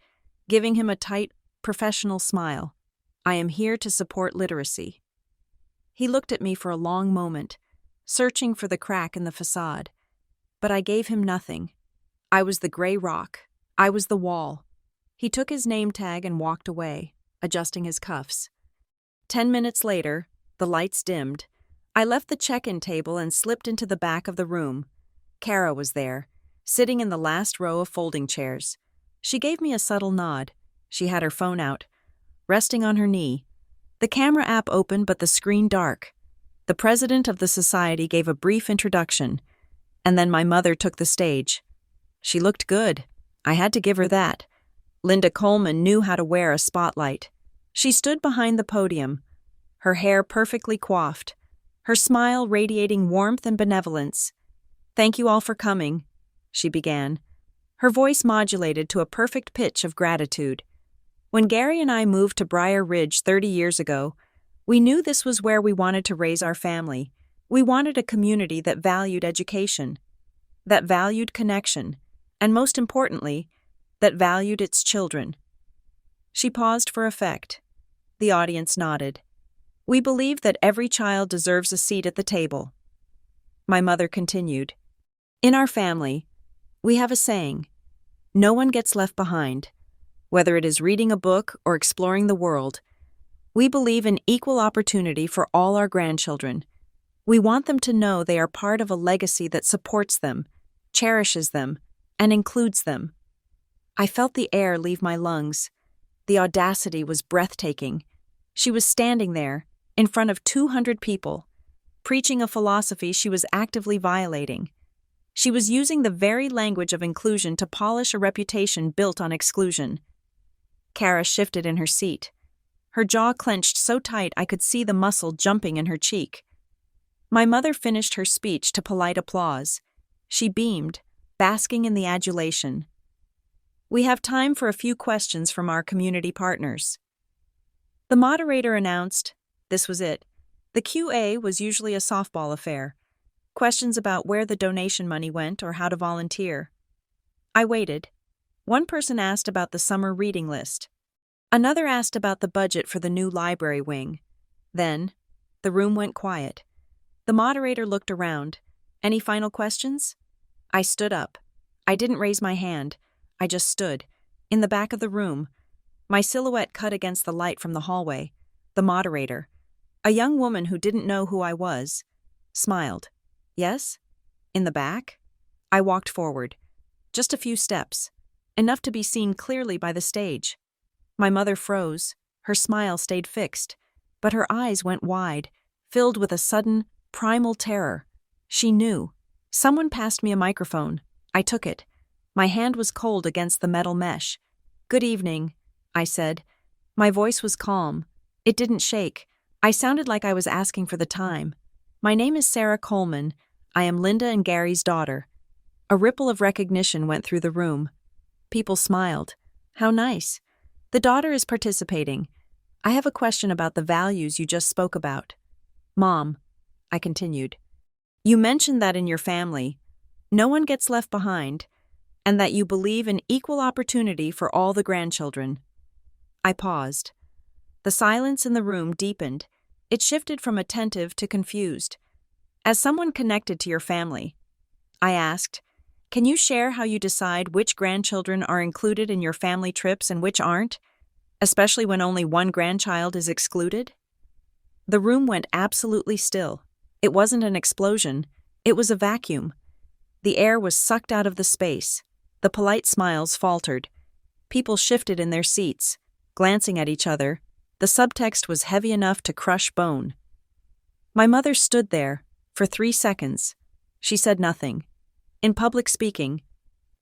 giving him a tight, professional smile. "I am here to support literacy." He looked at me for a long moment, searching for the crack in the facade. But I gave him nothing. I was the gray rock. I was the wall. He took his name tag and walked away, adjusting his cuffs. 10 minutes later, the lights dimmed. I left the check-in table and slipped into the back of the room. Kara was there, sitting in the last row of folding chairs. She gave me a subtle nod. She had her phone out, resting on her knee. The camera app opened, but the screen dark. The president of the society gave a brief introduction, and then my mother took the stage. She looked good. I had to give her that. Linda Coleman knew how to wear a spotlight. She stood behind the podium, her hair perfectly coiffed, her smile radiating warmth and benevolence. "Thank you all for coming," she began, her voice modulated to a perfect pitch of gratitude. When Gary and I moved to Briar Ridge 30 years ago, we knew this was where we wanted to raise our family. We wanted a community that valued education, that valued connection, and most importantly, that valued its children. She paused for effect. The audience nodded. We believe that every child deserves a seat at the table. My mother continued. In our family, we have a saying, no one gets left behind. Whether it is reading a book or exploring the world, we believe in equal opportunity for all our grandchildren. We want them to know they are part of a legacy that supports them, cherishes them, and includes them. I felt the air leave my lungs. The audacity was breathtaking. She was standing there, in front of 200 people, preaching a philosophy she was actively violating. She was using the very language of inclusion to polish a reputation built on exclusion. Kara shifted in her seat. Her jaw clenched so tight I could see the muscle jumping in her cheek. My mother finished her speech to polite applause. She beamed, basking in the adulation. We have time for a few questions from our community partners. The moderator announced, this was it. The QA was usually a softball affair. Questions about where the donation money went or how to volunteer. I waited. One person asked about the summer reading list. Another asked about the budget for the new library wing. Then, the room went quiet. The moderator looked around. Any final questions? I stood up. I didn't raise my hand. I just stood, in the back of the room, my silhouette cut against the light from the hallway. The moderator, a young woman who didn't know who I was, smiled. Yes? In the back? I walked forward. Just a few steps, enough to be seen clearly by the stage. My mother froze. Her smile stayed fixed, but her eyes went wide, filled with a sudden, primal terror. She knew. Someone passed me a microphone. I took it. My hand was cold against the metal mesh. "Good evening," I said. My voice was calm. It didn't shake. I sounded like I was asking for the time. "My name is Sarah Coleman. I am Linda and Gary's daughter." A ripple of recognition went through the room. People smiled. How nice. The daughter is participating. "I have a question about the values you just spoke about." "Mom," I continued, "you mentioned that in your family, no one gets left behind, and that you believe in equal opportunity for all the grandchildren." I paused. The silence in the room deepened. It shifted from attentive to confused. As someone connected to your family, I asked, "Can you share how you decide which grandchildren are included in your family trips and which aren't, especially when only one grandchild is excluded?" The room went absolutely still. It wasn't an explosion. It was a vacuum. The air was sucked out of the space. The polite smiles faltered. People shifted in their seats, glancing at each other. The subtext was heavy enough to crush bone. My mother stood there for 3 seconds. She said nothing. In public speaking,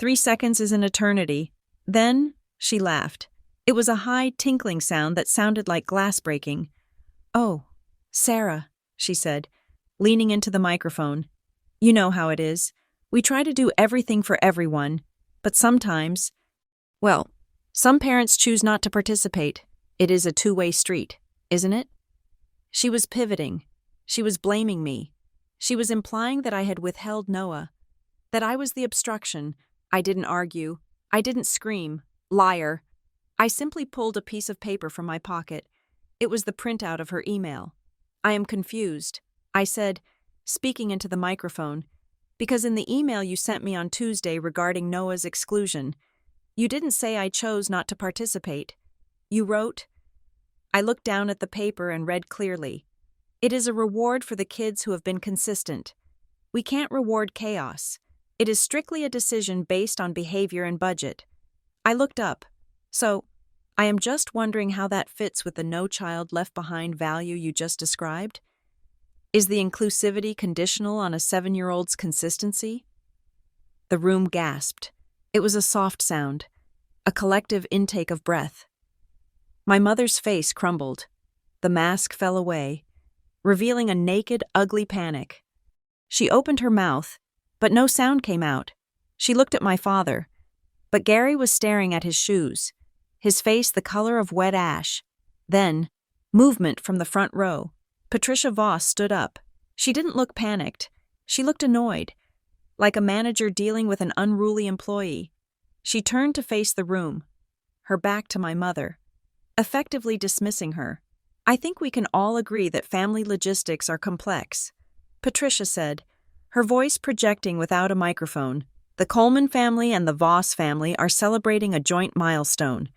3 seconds is an eternity. Then she laughed. It was a high, tinkling sound that sounded like glass breaking. "Oh, Sarah," she said, leaning into the microphone. "You know how it is. We try to do everything for everyone, but sometimes, well, some parents choose not to participate. It is a two-way street, isn't it?" She was pivoting. She was blaming me. She was implying that I had withheld Noah, that I was the obstruction. I didn't argue. I didn't scream, "Liar." I simply pulled a piece of paper from my pocket. It was the printout of her email. "I am confused," I said, speaking into the microphone, "because in the email you sent me on Tuesday regarding Noah's exclusion, you didn't say I chose not to participate. You wrote—" I looked down at the paper and read clearly. "It is a reward for the kids who have been consistent. We can't reward chaos. It is strictly a decision based on behavior and budget." I looked up. "So, I am just wondering how that fits with the no child left behind value you just described? Is the inclusivity conditional on a 7-year-old's consistency?" The room gasped. It was a soft sound, a collective intake of breath. My mother's face crumbled. The mask fell away, revealing a naked, ugly panic. She opened her mouth, but no sound came out. She looked at my father, but Gary was staring at his shoes, his face the color of wet ash. Then, movement from the front row. Patricia Voss stood up. She didn't look panicked. She looked annoyed, like a manager dealing with an unruly employee. She turned to face the room, her back to my mother, effectively dismissing her. "I think we can all agree that family logistics are complex," Patricia said, her voice projecting without a microphone. "The Coleman family and the Voss family are celebrating a joint milestone.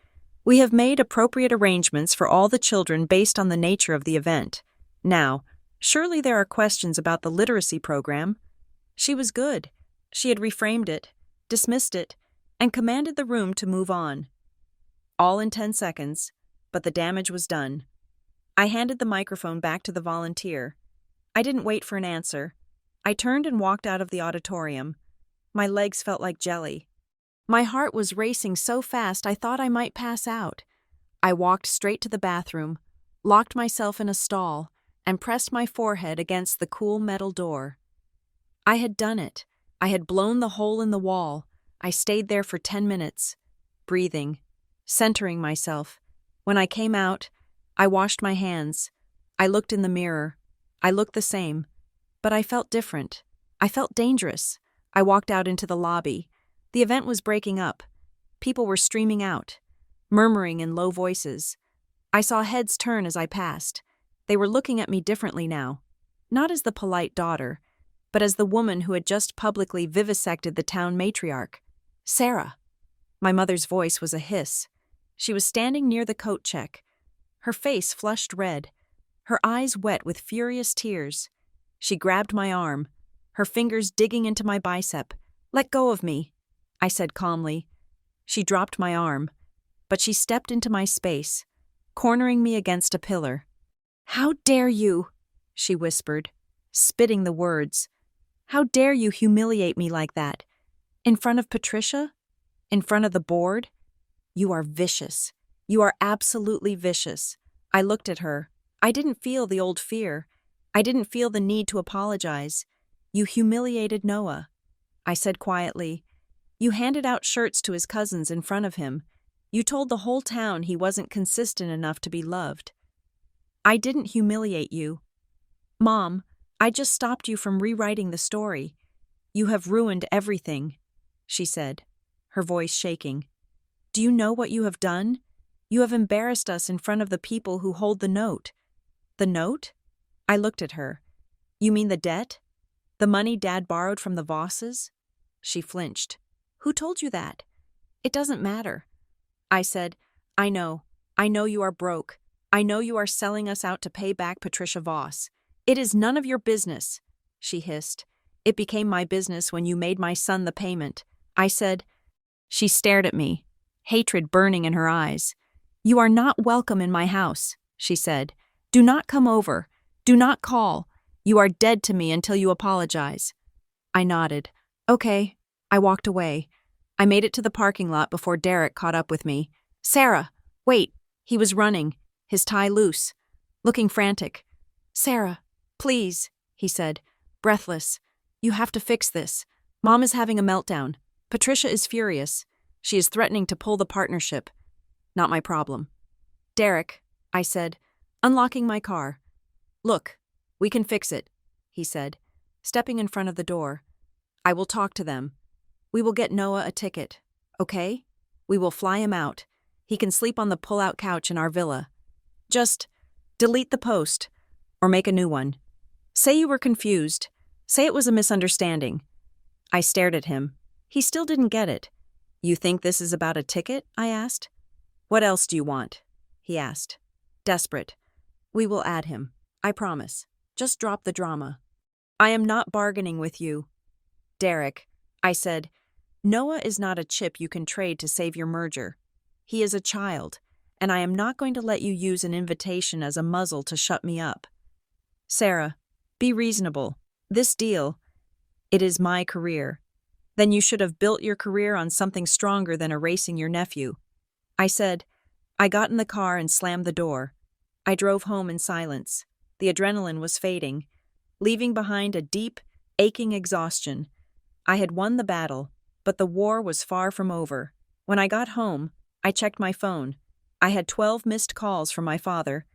We have made appropriate arrangements for all the children based on the nature of the event. Now, surely there are questions about the literacy program." She was good. She had reframed it, dismissed it, and commanded the room to move on. All in 10 seconds, but the damage was done. I handed the microphone back to the volunteer. I didn't wait for an answer. I turned and walked out of the auditorium. My legs felt like jelly. My heart was racing so fast I thought I might pass out. I walked straight to the bathroom, locked myself in a stall, and pressed my forehead against the cool metal door. I had done it. I had blown the hole in the wall. I stayed there for 10 minutes, breathing, centering myself. When I came out, I washed my hands. I looked in the mirror. I looked the same, but I felt different. I felt dangerous. I walked out into the lobby. The event was breaking up. People were streaming out, murmuring in low voices. I saw heads turn as I passed. They were looking at me differently now, not as the polite daughter, but as the woman who had just publicly vivisected the town matriarch. Sarah. My mother's voice was a hiss. She was standing near the coat check, her face flushed red, her eyes wet with furious tears. She grabbed my arm, her fingers digging into my bicep. "Let go of me," I said calmly. She dropped my arm, but she stepped into my space, cornering me against a pillar. "How dare you?" she whispered, spitting the words. "How dare you humiliate me like that? In front of Patricia? In front of the board? You are vicious. You are absolutely vicious." I looked at her. I didn't feel the old fear. I didn't feel the need to apologize. "You humiliated Noah," I said quietly. "You handed out shirts to his cousins in front of him. You told the whole town he wasn't consistent enough to be loved." "I didn't humiliate you. Mom, I just stopped you from rewriting the story. You have ruined everything," she said, her voice shaking. "Do you know what you have done? You have embarrassed us in front of the people who hold the note." "The note?" I looked at her. "You mean the debt? The money Dad borrowed from the Vosses?" She flinched. "Who told you that?" "It doesn't matter." I said, I know you are broke. I know you are selling us out to pay back Patricia Voss. It is none of your business," she hissed. "It became my business when you made my son the payment." I said. She stared at me, hatred burning in her eyes. "You are not welcome in my house," she said. "Do not come over. Do not call. You are dead to me until you apologize." I nodded. "Okay." I walked away. I made it to the parking lot before Derek caught up with me. "Sarah, wait." He was running, his tie loose, looking frantic. "Sarah, please," he said, breathless. "You have to fix this. Mom is having a meltdown. Patricia is furious. She is threatening to pull the partnership." "Not my problem." "Derek," I said, unlocking my car. "Look, we can fix it," he said, stepping in front of the door. "I will talk to them. We will get Noah a ticket, okay? We will fly him out. He can sleep on the pull-out couch in our villa. Just delete the post, or make a new one. Say you were confused. Say it was a misunderstanding." I stared at him. He still didn't get it. "You think this is about a ticket?" I asked. "What else do you want?" he asked. Desperate. "We will add him. I promise. Just drop the drama." "I am not bargaining with you." "Derek," I said, "Noah is not a chip you can trade to save your merger. He is a child, and I am not going to let you use an invitation as a muzzle to shut me up." "Sarah, be reasonable. This deal, it is my career. Then you should have built your career on something stronger than erasing your nephew." I said. I got in the car and slammed the door. I drove home in silence. The adrenaline was fading, leaving behind a deep, aching exhaustion. I had won the battle, but the war was far from over. When I got home, I checked my phone. I had 12 missed calls from my father,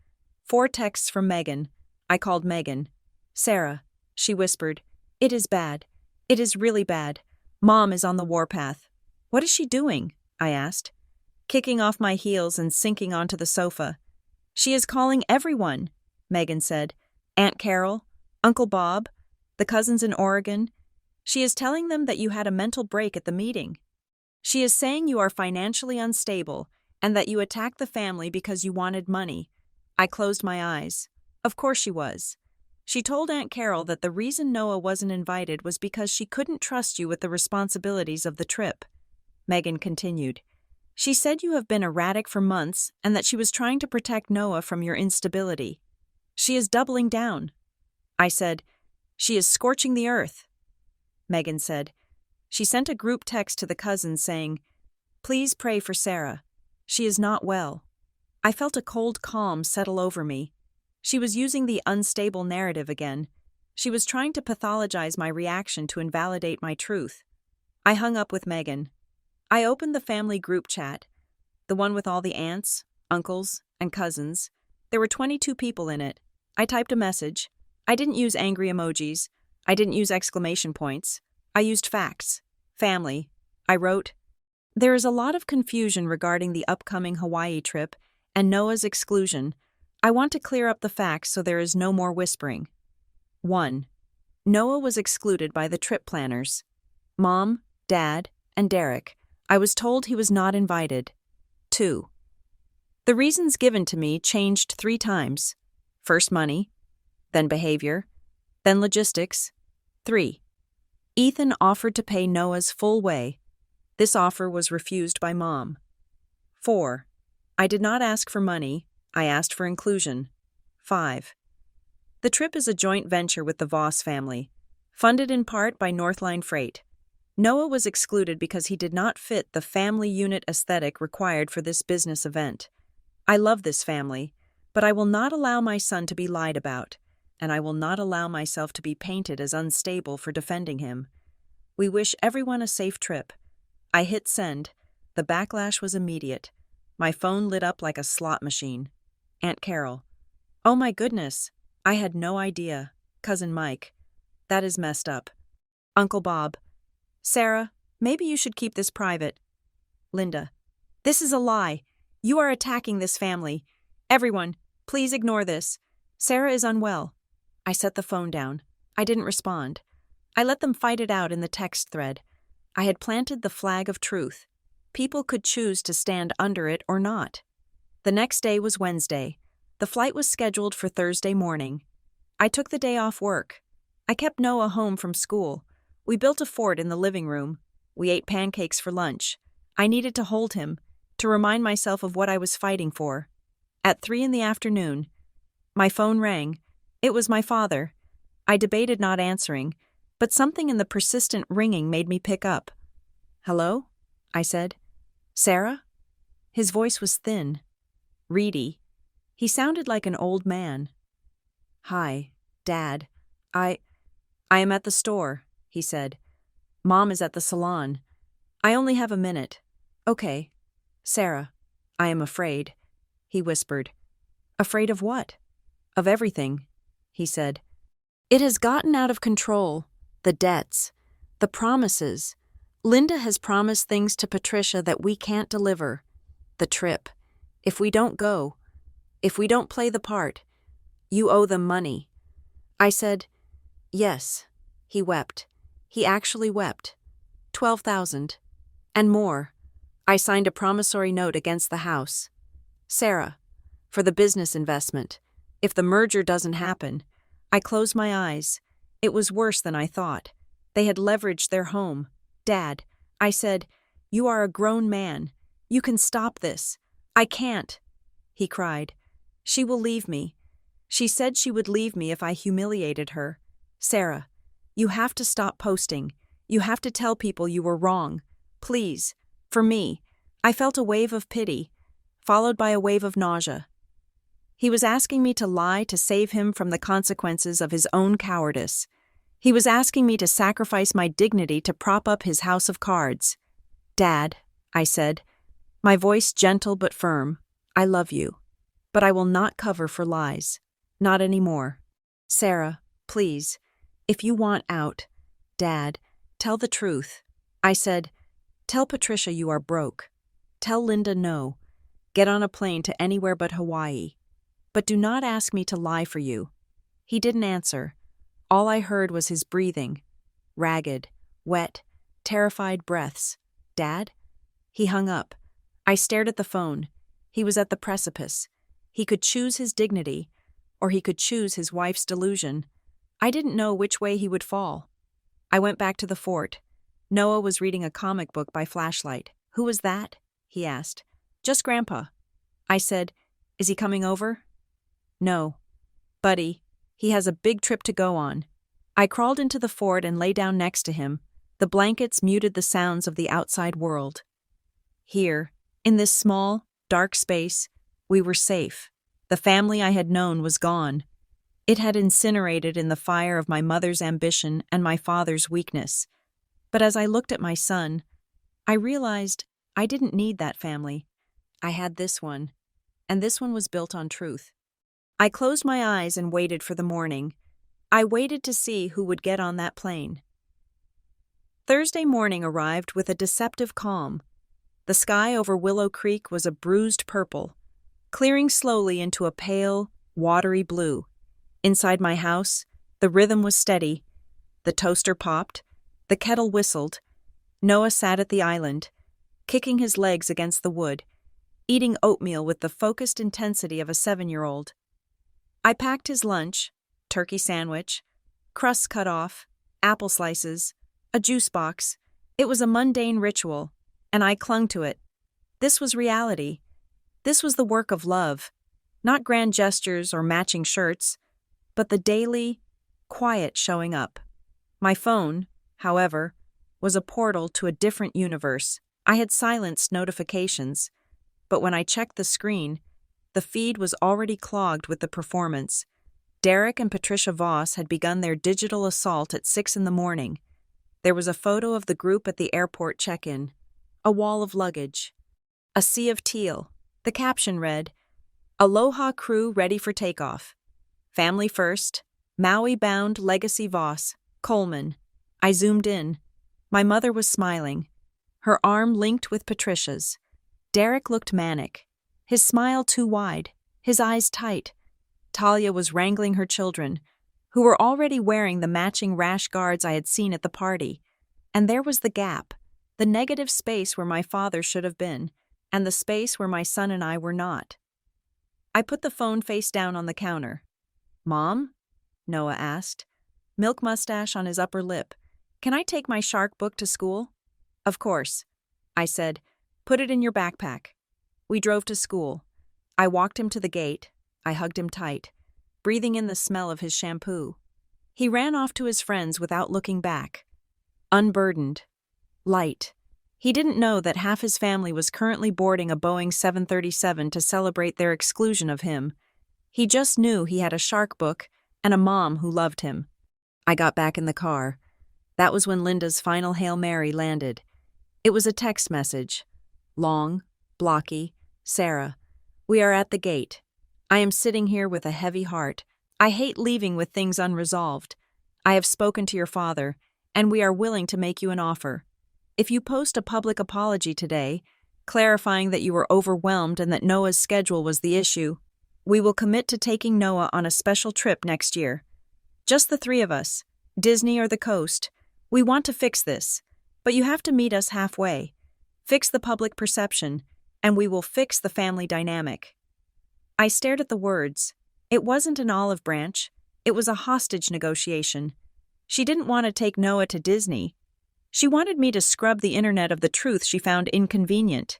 4 texts from Megan. I called Megan. "Sarah," she whispered, "it is bad. It is really bad. Mom is on the warpath." "What is she doing?" I asked. Kicking off my heels and sinking onto the sofa. "She is calling everyone," Megan said. "Aunt Carol, Uncle Bob, the cousins in Oregon. She is telling them that you had a mental break at the meeting. She is saying you are financially unstable and that you attacked the family because you wanted money." I closed my eyes. Of course she was. She told Aunt Carol that the reason Noah wasn't invited was because she couldn't trust you with the responsibilities of the trip. Megan continued. "She said you have been erratic for months and that she was trying to protect Noah from your instability. She is doubling down." I said, "She is scorching the earth." Megan said, "She sent a group text to the cousins saying, 'Please pray for Sarah. She is not well.'" I felt a cold calm settle over me. She was using the unstable narrative again. She was trying to pathologize my reaction to invalidate my truth. I hung up with Megan. I opened the family group chat, the one with all the aunts, uncles, and cousins. There were 22 people in it. I typed a message. I didn't use angry emojis. I didn't use exclamation points. I used facts. Family. I wrote, "There is a lot of confusion regarding the upcoming Hawaii trip and Noah's exclusion. I want to clear up the facts so there is no more whispering." 1. Noah was excluded by the trip planners. Mom, Dad, and Derek. I was told he was not invited. 2. The reasons given to me changed 3 times. First money, then behavior, then logistics. 3. Ethan offered to pay Noah's full way. This offer was refused by Mom. 4. I did not ask for money, I asked for inclusion. 5. The trip is a joint venture with the Voss family, funded in part by Northline Freight. Noah was excluded because he did not fit the family unit aesthetic required for this business event. I love this family, but I will not allow my son to be lied about, and I will not allow myself to be painted as unstable for defending him. We wish everyone a safe trip. I hit send. The backlash was immediate. My phone lit up like a slot machine. Aunt Carol. "Oh my goodness. I had no idea. Cousin Mike. That is messed up." Uncle Bob. "Sarah, maybe you should keep this private." Linda. "This is a lie. You are attacking this family. Everyone, please ignore this. Sarah is unwell." I set the phone down. I didn't respond. I let them fight it out in the text thread. I had planted the flag of truth. People could choose to stand under it or not. The next day was Wednesday. The flight was scheduled for Thursday morning. I took the day off work. I kept Noah home from school. We built a fort in the living room. We ate pancakes for lunch. I needed to hold him, to remind myself of what I was fighting for. At 3 in the afternoon, my phone rang. It was my father. I debated not answering, but something in the persistent ringing made me pick up. "Hello?" I said. "Sarah?" His voice was thin, reedy. He sounded like an old man. "Hi, Dad. I am at the store," he said. "Mom is at the salon. I only have a minute." "Okay. Sarah, I am afraid," he whispered. "Afraid of what?" "Of everything," he said. "It has gotten out of control. The debts, the promises. Linda has promised things to Patricia that we can't deliver. The trip. If we don't go, if we don't play the part, you owe them money." I said, "Yes." He wept. He actually wept. 12,000. And more. I signed a promissory note against the house. "Sarah, for the business investment. If the merger doesn't happen." I closed my eyes. It was worse than I thought. They had leveraged their home. "Dad," I said, "you are a grown man. You can stop this." "I can't," he cried. "She will leave me. She said she would leave me if I humiliated her. Sarah, you have to stop posting. You have to tell people you were wrong. Please, for me." I felt a wave of pity, followed by a wave of nausea. He was asking me to lie to save him from the consequences of his own cowardice. He was asking me to sacrifice my dignity to prop up his house of cards. "Dad," I said, my voice gentle but firm, "I love you. But I will not cover for lies. Not anymore. Sarah, please, if you want out. Dad, tell the truth." I said, "Tell Patricia you are broke. Tell Linda no. Get on a plane to anywhere but Hawaii. But do not ask me to lie for you." He didn't answer. All I heard was his breathing. Ragged, wet, terrified breaths. "Dad?" He hung up. I stared at the phone. He was at the precipice. He could choose his dignity, or he could choose his wife's delusion. I didn't know which way he would fall. I went back to the fort. Noah was reading a comic book by flashlight. "Who was that?" he asked. "Just Grandpa." I said, "Is he coming over?" "No. Buddy, he has a big trip to go on." I crawled into the fort and lay down next to him. The blankets muted the sounds of the outside world. Here, in this small, dark space, we were safe. The family I had known was gone. It had incinerated in the fire of my mother's ambition and my father's weakness. But as I looked at my son, I realized I didn't need that family. I had this one, and this one was built on truth. I closed my eyes and waited for the morning. I waited to see who would get on that plane. Thursday morning arrived with a deceptive calm. The sky over Willow Creek was a bruised purple, clearing slowly into a pale, watery blue. Inside my house, the rhythm was steady. The toaster popped, the kettle whistled. Noah sat at the island, kicking his legs against the wood, eating oatmeal with the focused intensity of a 7-year-old. I packed his lunch, turkey sandwich, crusts cut off, apple slices, a juice box. It was a mundane ritual, and I clung to it. This was reality. This was the work of love, not grand gestures or matching shirts, but the daily, quiet showing up. My phone, however, was a portal to a different universe. I had silenced notifications, but when I checked the screen, the feed was already clogged with the performance. Derek and Patricia Voss had begun their digital assault at 6 a.m. There was a photo of the group at the airport check-in, a wall of luggage, a sea of teal. The caption read, "Aloha crew ready for takeoff. Family first, Maui-bound Legacy Voss, Coleman." I zoomed in. My mother was smiling, her arm linked with Patricia's. Derek looked manic, his smile too wide, his eyes tight. Talia was wrangling her children, who were already wearing the matching rash guards I had seen at the party. And there was the gap, the negative space where my father should have been, and the space where my son and I were not. I put the phone face down on the counter. "Mom?" Noah asked, milk mustache on his upper lip. "Can I take my shark book to school?" "Of course," I said. "Put it in your backpack." We drove to school. I walked him to the gate. I hugged him tight, breathing in the smell of his shampoo. He ran off to his friends without looking back. Unburdened. Light. He didn't know that half his family was currently boarding a Boeing 737 to celebrate their exclusion of him. He just knew he had a shark book and a mom who loved him. I got back in the car. That was when Linda's final Hail Mary landed. It was a text message. Long, blocky. "Sarah, we are at the gate. I am sitting here with a heavy heart. I hate leaving with things unresolved. I have spoken to your father, and we are willing to make you an offer. If you post a public apology today, clarifying that you were overwhelmed and that Noah's schedule was the issue, we will commit to taking Noah on a special trip next year. Just the 3 of us, Disney or the coast. We want to fix this, but you have to meet us halfway. Fix the public perception, and we will fix the family dynamic." I stared at the words. It wasn't an olive branch. It was a hostage negotiation. She didn't want to take Noah to Disney. She wanted me to scrub the internet of the truth she found inconvenient.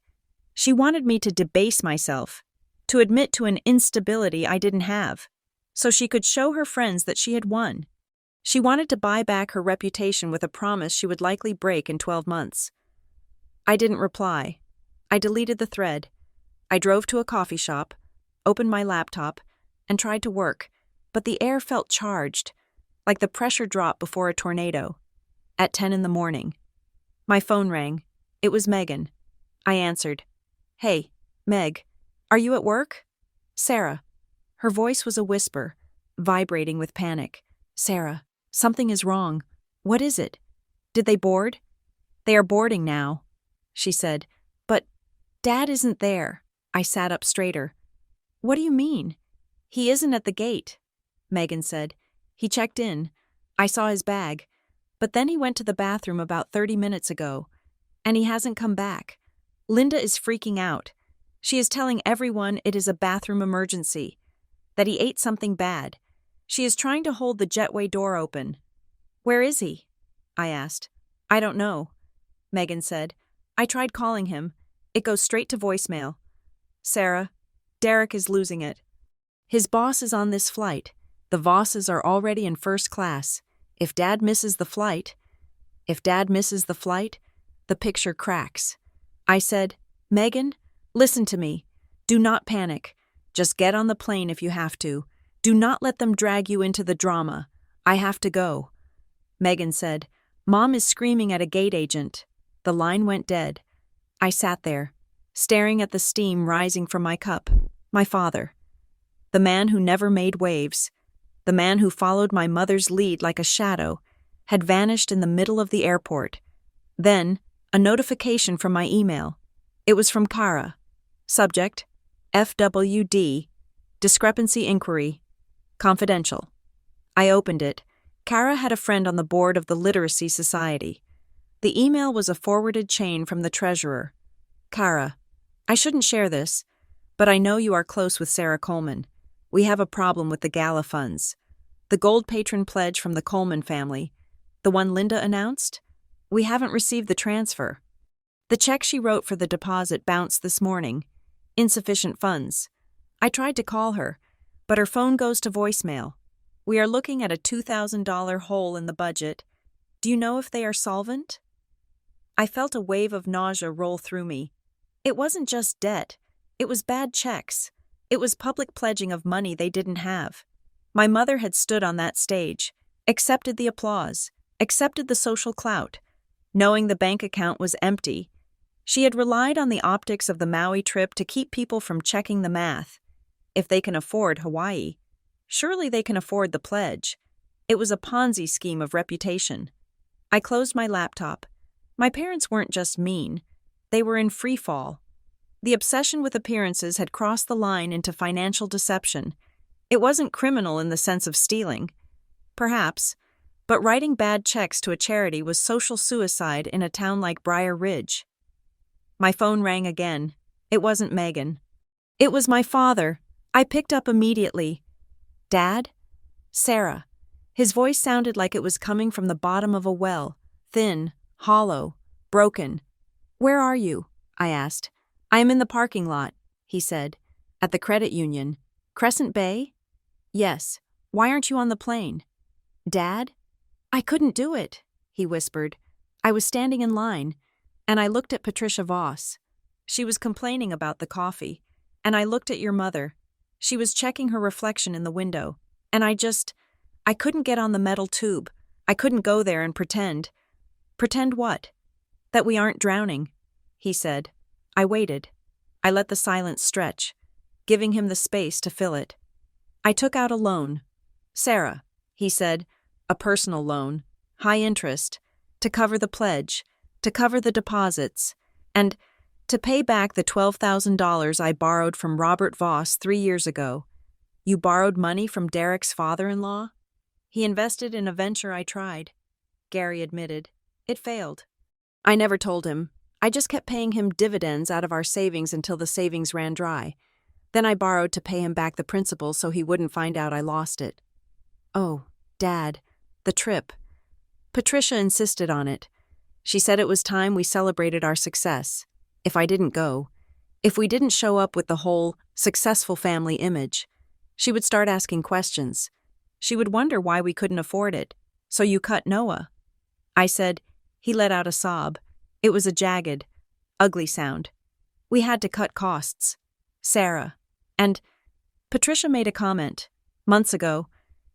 She wanted me to debase myself, to admit to an instability I didn't have, so she could show her friends that she had won. She wanted to buy back her reputation with a promise she would likely break in 12 months. I didn't reply. I deleted the thread. I drove to a coffee shop, opened my laptop, and tried to work, but the air felt charged, like the pressure drop before a tornado. At 10 a.m. My phone rang. It was Megan. I answered. "Hey, Meg, are you at work?" "Sarah." Her voice was a whisper, vibrating with panic. "Sarah, something is wrong. What is it? Did they board?" "They are boarding now," she said. "But Dad isn't there." I sat up straighter. "What do you mean?" "He isn't at the gate," Megan said. "He checked in. I saw his bag. But then he went to the bathroom about 30 minutes ago. And he hasn't come back. Linda is freaking out. She is telling everyone it is a bathroom emergency. That he ate something bad. She is trying to hold the jetway door open." "Where is he?" I asked. "I don't know," Megan said. "I tried calling him. It goes straight to voicemail." "Sarah, Derek is losing it. His boss is on this flight. The Vosses are already in first class. If Dad misses the flight, the picture cracks." I said, "Megan, listen to me. Do not panic. Just get on the plane if you have to. Do not let them drag you into the drama. I have to go." Megan said, "Mom is screaming at a gate agent." The line went dead. I sat there, staring at the steam rising from my cup. My father. The man who never made waves, the man who followed my mother's lead like a shadow, had vanished in the middle of the airport, Then, a notification from my email. It was from Kara. Subject: FWD, discrepancy inquiry, confidential. I opened it. Kara had a friend on the board of the Literacy Society. The email was a forwarded chain from the treasurer. Kara, I shouldn't share this, but I know you are close with Sarah Coleman. We have a problem with the gala funds. The gold patron pledge from the Coleman family, the one Linda announced? We haven't received the transfer. The check she wrote for the deposit bounced this morning. Insufficient funds. I tried to call her, but her phone goes to voicemail. We are looking at a $2,000 hole in the budget. Do you know if they are solvent? I felt a wave of nausea roll through me. It wasn't just debt. It was bad checks. It was public pledging of money they didn't have. My mother had stood on that stage, accepted the applause, accepted the social clout. Knowing the bank account was empty, she had relied on the optics of the Maui trip to keep people from checking the math. If they can afford Hawaii, surely they can afford the pledge. It was a Ponzi scheme of reputation. I closed my laptop. My parents weren't just mean. They were in free fall. The obsession with appearances had crossed the line into financial deception. It wasn't criminal in the sense of stealing. Perhaps. But writing bad checks to a charity was social suicide in a town like Briar Ridge. My phone rang again. It wasn't Megan. It was my father. I picked up immediately. Dad? Sarah. His voice sounded like it was coming from the bottom of a well, thin, hollow, broken. Where are you? I asked. I am in the parking lot, he said. At the credit union. Crescent Bay? Yes. Why aren't you on the plane? Dad? I couldn't do it, he whispered. I was standing in line, and I looked at Patricia Voss. She was complaining about the coffee, and I looked at your mother. She was checking her reflection in the window, and I couldn't get on the metal tube. I couldn't go there and pretend. Pretend what? That we aren't drowning, he said. I waited. I let the silence stretch, giving him the space to fill it. I took out a loan. Sarah, he said, a personal loan, high interest, to cover the pledge, to cover the deposits, and to pay back the $12,000 I borrowed from Robert Voss 3 years ago. You borrowed money from Derek's father-in-law? He invested in a venture I tried. Gary admitted. It failed. I never told him. I just kept paying him dividends out of our savings until the savings ran dry. Then I borrowed to pay him back the principal so he wouldn't find out I lost it. Oh, Dad, the trip. Patricia insisted on it. She said it was time we celebrated our success. If I didn't go, if we didn't show up with the whole successful family image, she would start asking questions. She would wonder why we couldn't afford it. So you cut Noah. I said. He let out a sob. It was a jagged, ugly sound. We had to cut costs. Sarah. And Patricia made a comment. Months ago.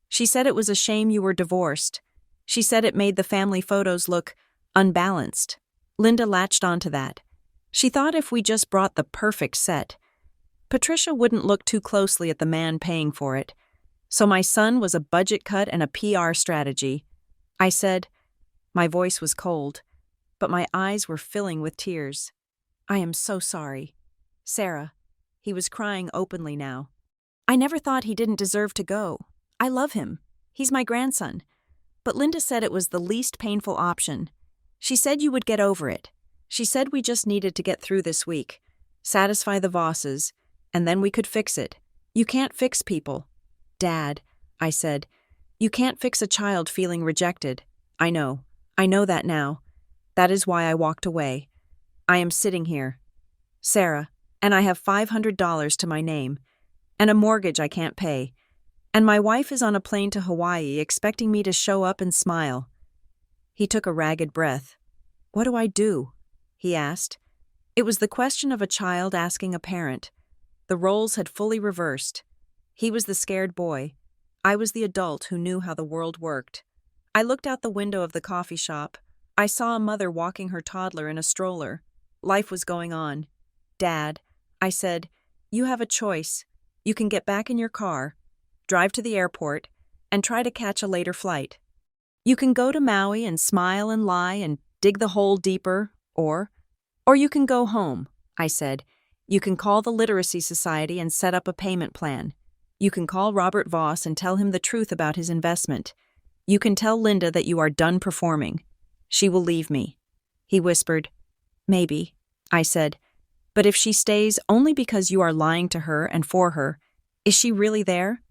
She said it was a shame you were divorced. She said it made the family photos look unbalanced. Linda latched onto that. She thought if we just brought the perfect set, Patricia wouldn't look too closely at the man paying for it. So my son was a budget cut and a PR strategy. I said. My voice was cold, but my eyes were filling with tears. I am so sorry. Sarah. He was crying openly now. I never thought he didn't deserve to go. I love him. He's my grandson. But Linda said it was the least painful option. She said you would get over it. She said we just needed to get through this week, satisfy the Vosses, and then we could fix it. You can't fix people. Dad, I said, you can't fix a child feeling rejected. I know that now. That is why I walked away. I am sitting here. Sarah, and I have $500 to my name, and a mortgage I can't pay. And my wife is on a plane to Hawaii expecting me to show up and smile. He took a ragged breath. What do I do? He asked. It was the question of a child asking a parent. The roles had fully reversed. He was the scared boy. I was the adult who knew how the world worked. I looked out the window of the coffee shop. I saw a mother walking her toddler in a stroller. Life was going on. Dad, I said, you have a choice. You can get back in your car, drive to the airport, and try to catch a later flight. You can go to Maui and smile and lie and dig the hole deeper, or you can go home, I said. You can call the Literacy Society and set up a payment plan. You can call Robert Voss and tell him the truth about his investment. You can tell Linda that you are done performing. She will leave me. He whispered. Maybe, I said. But if she stays only because you are lying to her and for her, is she really there?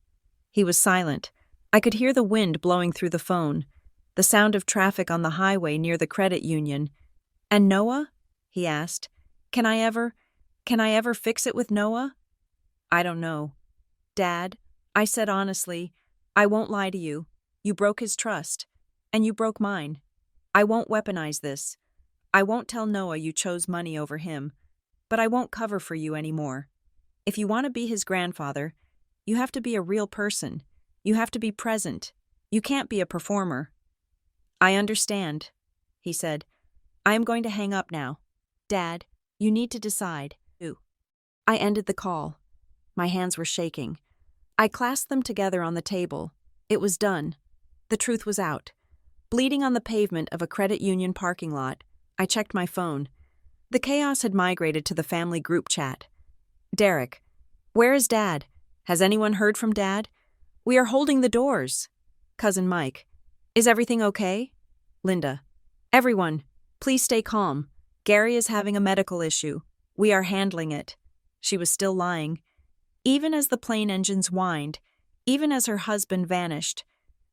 He was silent. I could hear the wind blowing through the phone, the sound of traffic on the highway near the credit union. And Noah? He asked. Can I ever fix it with Noah? I don't know. Dad, I said honestly, I won't lie to you. You broke his trust, and you broke mine. I won't weaponize this. I won't tell Noah you chose money over him, but I won't cover for you anymore. If you want to be his grandfather, you have to be a real person. You have to be present. You can't be a performer. I understand, he said. I am going to hang up now. Dad, you need to decide. I ended the call. My hands were shaking. I clasped them together on the table. It was done. The truth was out. Bleeding on the pavement of a credit union parking lot, I checked my phone. The chaos had migrated to the family group chat. Derek, where is Dad? Has anyone heard from Dad? We are holding the doors. Cousin Mike, is everything okay? Linda, everyone, please stay calm. Gary is having a medical issue. We are handling it. She was still lying. Even as the plane engines whined, even as her husband vanished,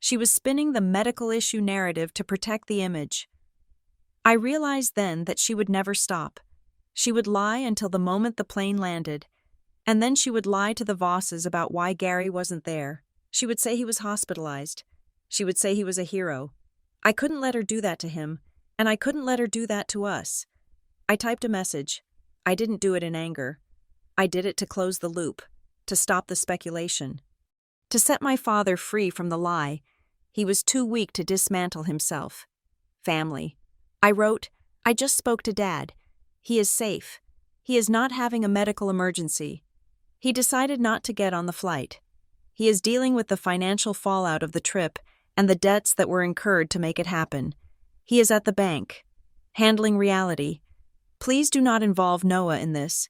she was spinning the medical issue narrative to protect the image. I realized then that she would never stop. She would lie until the moment the plane landed, and then she would lie to the Vosses about why Gary wasn't there. She would say he was hospitalized. She would say he was a hero. I couldn't let her do that to him, and I couldn't let her do that to us. I typed a message. I didn't do it in anger. I did it to close the loop, to stop the speculation, to set my father free from the lie. He was too weak to dismantle himself. Family. I wrote, I just spoke to Dad. He is safe. He is not having a medical emergency. He decided not to get on the flight. He is dealing with the financial fallout of the trip and the debts that were incurred to make it happen. He is at the bank, handling reality. Please do not involve Noah in this.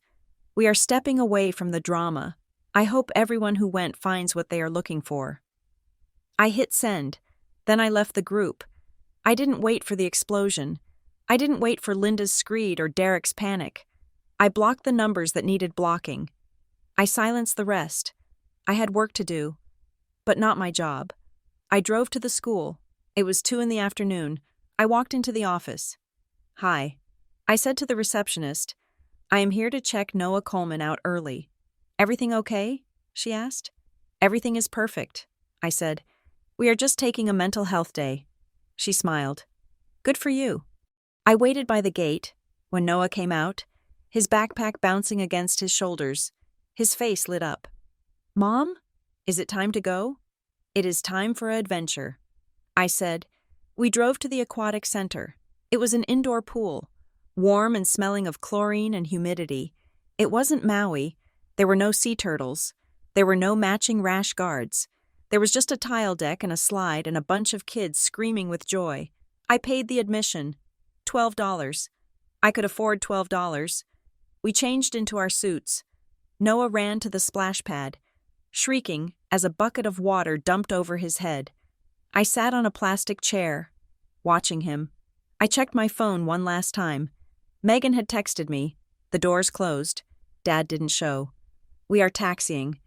We are stepping away from the drama. I hope everyone who went finds what they are looking for. I hit send. Then I left the group. I didn't wait for the explosion. I didn't wait for Linda's screed or Derek's panic. I blocked the numbers that needed blocking. I silenced the rest. I had work to do, but not my job. I drove to the school. It was 2 p.m. I walked into the office. Hi. I said to the receptionist, I am here to check Noah Coleman out early. Everything okay? She asked. Everything is perfect, I said. We are just taking a mental health day. She smiled. Good for you. I waited by the gate. When Noah came out, his backpack bouncing against his shoulders, his face lit up. Mom, is it time to go? It is time for an adventure, I said. We drove to the aquatic center. It was an indoor pool, warm and smelling of chlorine and humidity. It wasn't Maui. There were no sea turtles. There were no matching rash guards. There was just a tile deck and a slide and a bunch of kids screaming with joy. I paid the admission. $12. I could afford $12. We changed into our suits. Noah ran to the splash pad, shrieking as a bucket of water dumped over his head. I sat on a plastic chair, watching him. I checked my phone one last time. Megan had texted me. The doors closed. Dad didn't show. We are taxiing.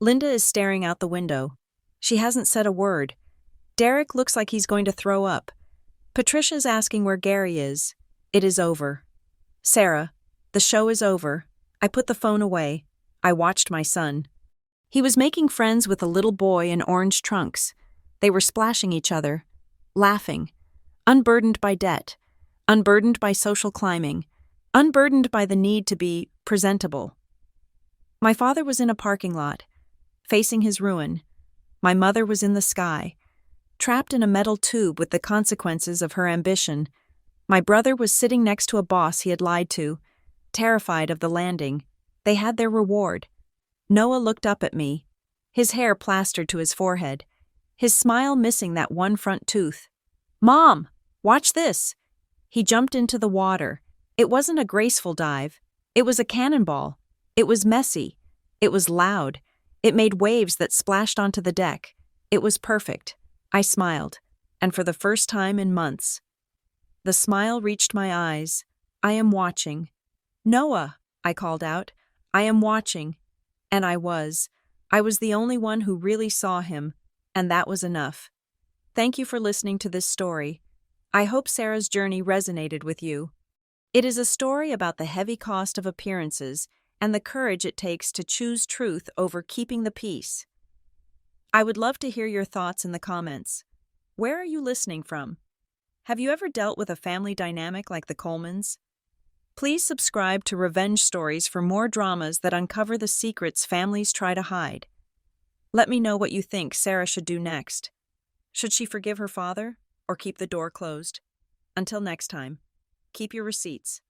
Linda is staring out the window. She hasn't said a word. Derek looks like he's going to throw up. Patricia's asking where Gary is. It is over. Sarah, the show is over. I put the phone away. I watched my son. He was making friends with a little boy in orange trunks. They were splashing each other, laughing, unburdened by debt, unburdened by social climbing, unburdened by the need to be presentable. My father was in a parking lot, facing his ruin. My mother was in the sky, trapped in a metal tube with the consequences of her ambition. My brother was sitting next to a boss he had lied to, terrified of the landing. They had their reward. Noah looked up at me, his hair plastered to his forehead, his smile missing that one front tooth. Mom, watch this. He jumped into the water. It wasn't a graceful dive. It was a cannonball. It was messy. It was loud. It made waves that splashed onto the deck. It was perfect. I smiled, and for the first time in months. The smile reached my eyes. I am watching. Noah, I called out. I am watching. And I was. I was the only one who really saw him, and that was enough. Thank you for listening to this story. I hope Sarah's journey resonated with you. It is a story about the heavy cost of appearances and the courage it takes to choose truth over keeping the peace. I would love to hear your thoughts in the comments. Where are you listening from? Have you ever dealt with a family dynamic like the Colemans? Please subscribe to Revenge Stories for more dramas that uncover the secrets families try to hide. Let me know what you think Sarah should do next. Should she forgive her father or keep the door closed? Until next time, keep your receipts.